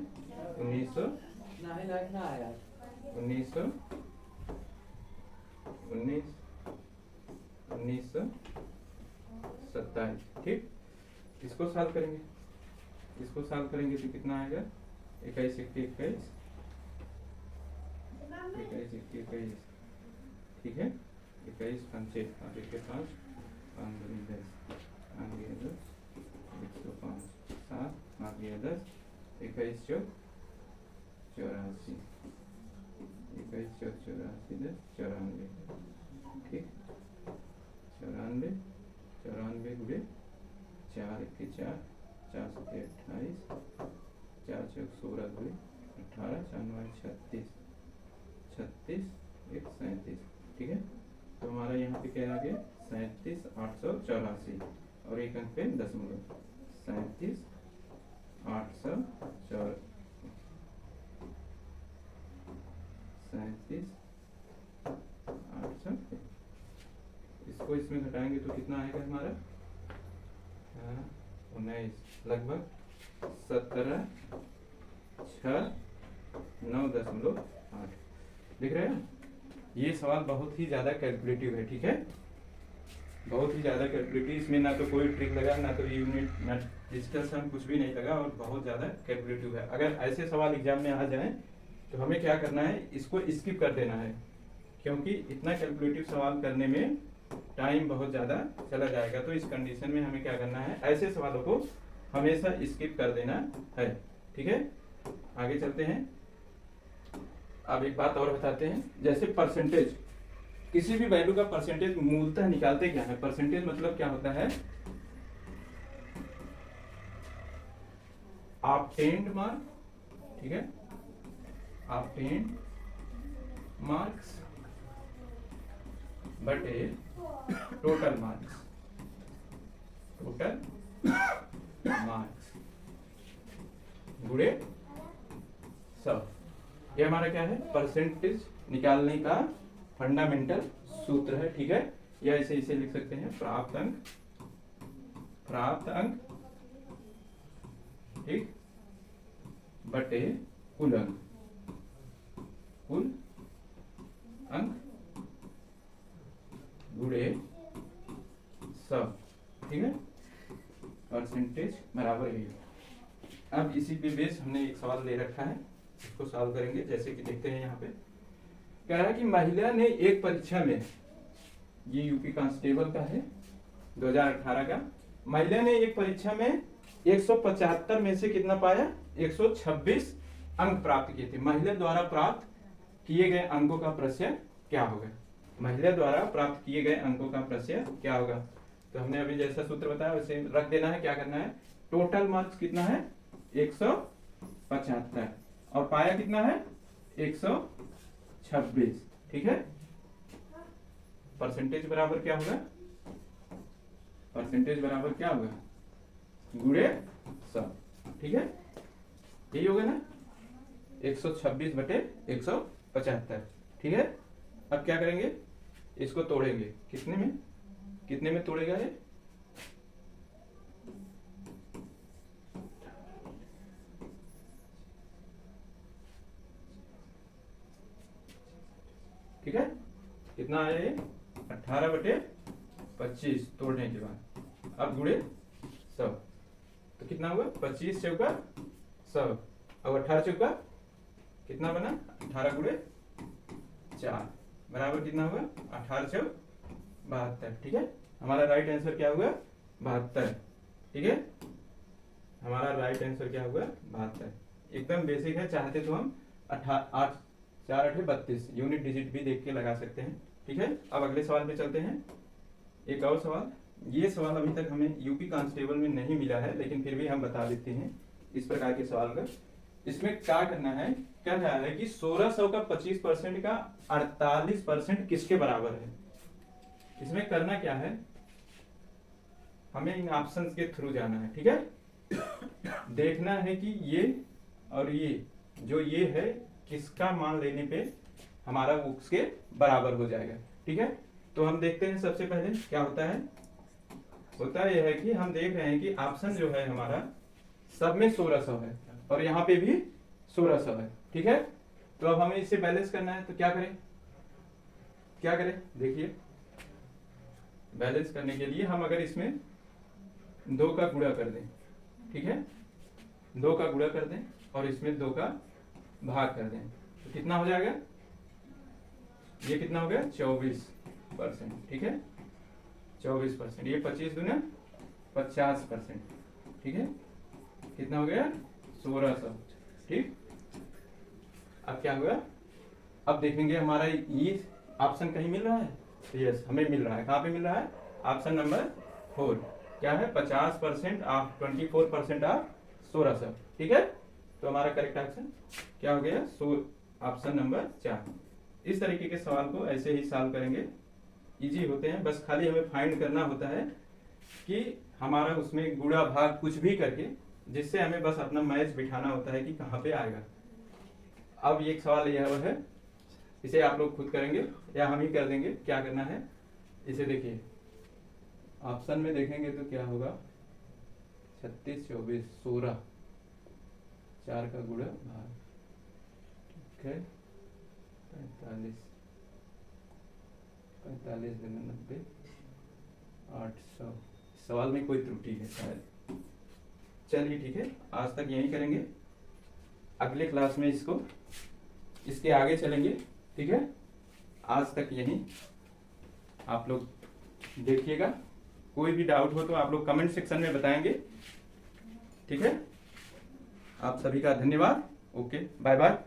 1927, ठीक। इसको सॉल्व करेंगे, इसको सॉल्व करेंगे तो कितना आएगा, 21 1 21, 21 1 21, ठीक है, 21 5 1 5 1 5 5 2 10, 5 2 105, 7 5 10, 21 चौक 84, 21 चौक 84 10 94, ठीक, 94 94 गुणे 4 1 4, 4 7 28, 4 चौक 16 गुणे 18, 4 9 36, 36 1 37, ठीक है। तो हमारा यहाँ पे क्या आ गया, 37,884, और एक अंक पे दशमलव, 37,884, 37,800। इसको इसमें घटाएंगे तो कितना आएगा हमारा, 19, लगभग 17 6 9.8, दिख रहे हैं। ये सवाल बहुत ही ज्यादा कैलकुलेटिव है, ठीक है, बहुत ही ज्यादा कैलकुलेटिव, इसमें ना तो कोई ट्रिक लगा, ना तो यूनिट, ना डिजिटल सम, कुछ भी नहीं लगा, और बहुत ज्यादा कैलकुलेटिव है। अगर ऐसे सवाल एग्जाम में आ जाएं तो हमें क्या करना है, इसको स्किप कर देना है, क्योंकि इतना कैलकुलेटिव सवाल करने में टाइम बहुत ज़्यादा चला जाएगा। तो इस कंडीशन में हमें क्या करना है, ऐसे सवालों को हमेशा स्किप कर देना है, ठीक है। आगे चलते हैं। अब एक बात और बताते हैं, जैसे परसेंटेज, किसी भी वैल्यू का परसेंटेज मूलतः निकालते क्या है, परसेंटेज मतलब क्या होता है, ऑब्टेन्ड मार्क, ठीक है, ऑब्टेन्ड मार्क्स बटे टोटल मार्क्स, टोटल मार्क्स गुणे 100, ये हमारा क्या है, परसेंटेज निकालने का फंडामेंटल सूत्र है, ठीक है। या इसे लिख सकते हैं प्राप्त अंक ठीक बटे कुल अंक गुणे सब, ठीक है। परसेंटेज बराबर यही। अब इसी पे बेस हमने एक सवाल ले रखा है, इसको सॉल्व करेंगे। जैसे कि देखते हैं यहाँ पे कह रहा है कि महिला ने एक परीक्षा में, ये यूपी कांस्टेबल का है 2018 का, महिला ने एक परीक्षा में 175 में से कितना पाया, 126 अंक प्राप्त किए थे। महिला द्वारा प्राप्त किए गए अंकों का प्रश्य क्या होगा, महिला द्वारा प्राप्त किए गए अंकों का प्रश्य क्या होगा। तो हमने अभी जैसा सूत्र बताया वैसे रख देना है। क्या करना है, टोटल मार्क्स कितना है 175 और पाया कितना है 126, ठीक है। परसेंटेज बराबर क्या होगा, परसेंटेज बराबर क्या होगा, गुणे सब, ठीक है। यही होगा ना, 126 बटे 175, ठीक है। अब क्या करेंगे, इसको तोड़ेंगे, कितने में तोड़ेगा ये, ठीक है। कितना आया ये 18 बटे 25 तोड़ने के बाद। अब गुणे 100 तो कितना हुआ, 25 चौका 100 और 18 चौका कितना बना, 18 गुणे 4 बराबर कितना हुआ, 18 चौक 72, ठीक है। हमारा राइट आंसर क्या हुआ, 72, ठीक है। हमारा राइट आंसर क्या हुआ, 72। एकदम बेसिक है, चाहते तो हम 8 4 8 32 यूनिट डिजिट भी देख के लगा सकते हैं, ठीक है। अब अगले सवाल पे चलते हैं। एक और सवाल, ये सवाल अभी तक हमें यूपी कांस्टेबल में नहीं मिला है, लेकिन फिर भी हम बता देते हैं इस प्रकार के सवाल का। इसमें क्या करना है, क्या रहा है कि 1600 का 25% का 48% किसके बराबर है। इसमें करना क्या है, हमें इन ऑप्शंस के थ्रू जाना है, ठीक है। देखना है कि ये और ये जो ये है किसका मान लेने पे हमारा उसके बराबर हो जाएगा, ठीक है। तो हम देखते हैं सबसे पहले क्या होता है, यह है कि हम देख रहे हैं कि ऑप्शन जो है हमारा सब में 1600 है और यहाँ पे भी 1600 है, ठीक है। तो अब हमें इसे बैलेंस करना है, तो क्या करें देखिए, बैलेंस करने के लिए हम अगर इसमें 2 का गुणा कर दें, ठीक है, 2 का गुणा कर दें और इसमें 2 का भाग कर दें, तो कितना हो जाएगा, ये कितना हो गया 24%, ठीक है। 24%, ये 25 दूना 50%, ठीक है। कितना हो गया 1600, ठीक। अब क्या हुआ, अब देखेंगे हमारा ये ऑप्शन कहीं मिल रहा है, तो यस हमें मिल रहा है। कहाँ पे मिल रहा है, ऑप्शन नंबर 4 क्या है, 50% ऑफ 24% ऑफ 1600, ठीक है। तो हमारा करेक्ट आंसर क्या हो गया, ऑप्शन नंबर 4। इस तरीके के सवाल को ऐसे ही सॉल्व करेंगे, इजी होते हैं। बस खाली हमें फाइंड करना होता है कि हमारा उसमें गुणा भाग कुछ भी करके, जिससे हमें बस अपना मैच बिठाना होता है कि कहाँ पे आएगा। अब एक सवाल यह है, इसे आप लोग खुद करेंगे या हम ही कर देंगे। क्या करना है, इसे देखिए, ऑप्शन में देखेंगे तो क्या होगा, 36 24 16, 4 का गुणा भाग, ठीक है, 45 90 800। सवाल में कोई त्रुटि है शायद। चलिए ठीक है, आज तक यही करेंगे, अगले क्लास में इसके आगे चलेंगे, ठीक है। आज तक यही आप लोग देखिएगा, कोई भी डाउट हो तो आप लोग कमेंट सेक्शन में बताएंगे, ठीक है। आप सभी का धन्यवाद, ओके बाय बाय।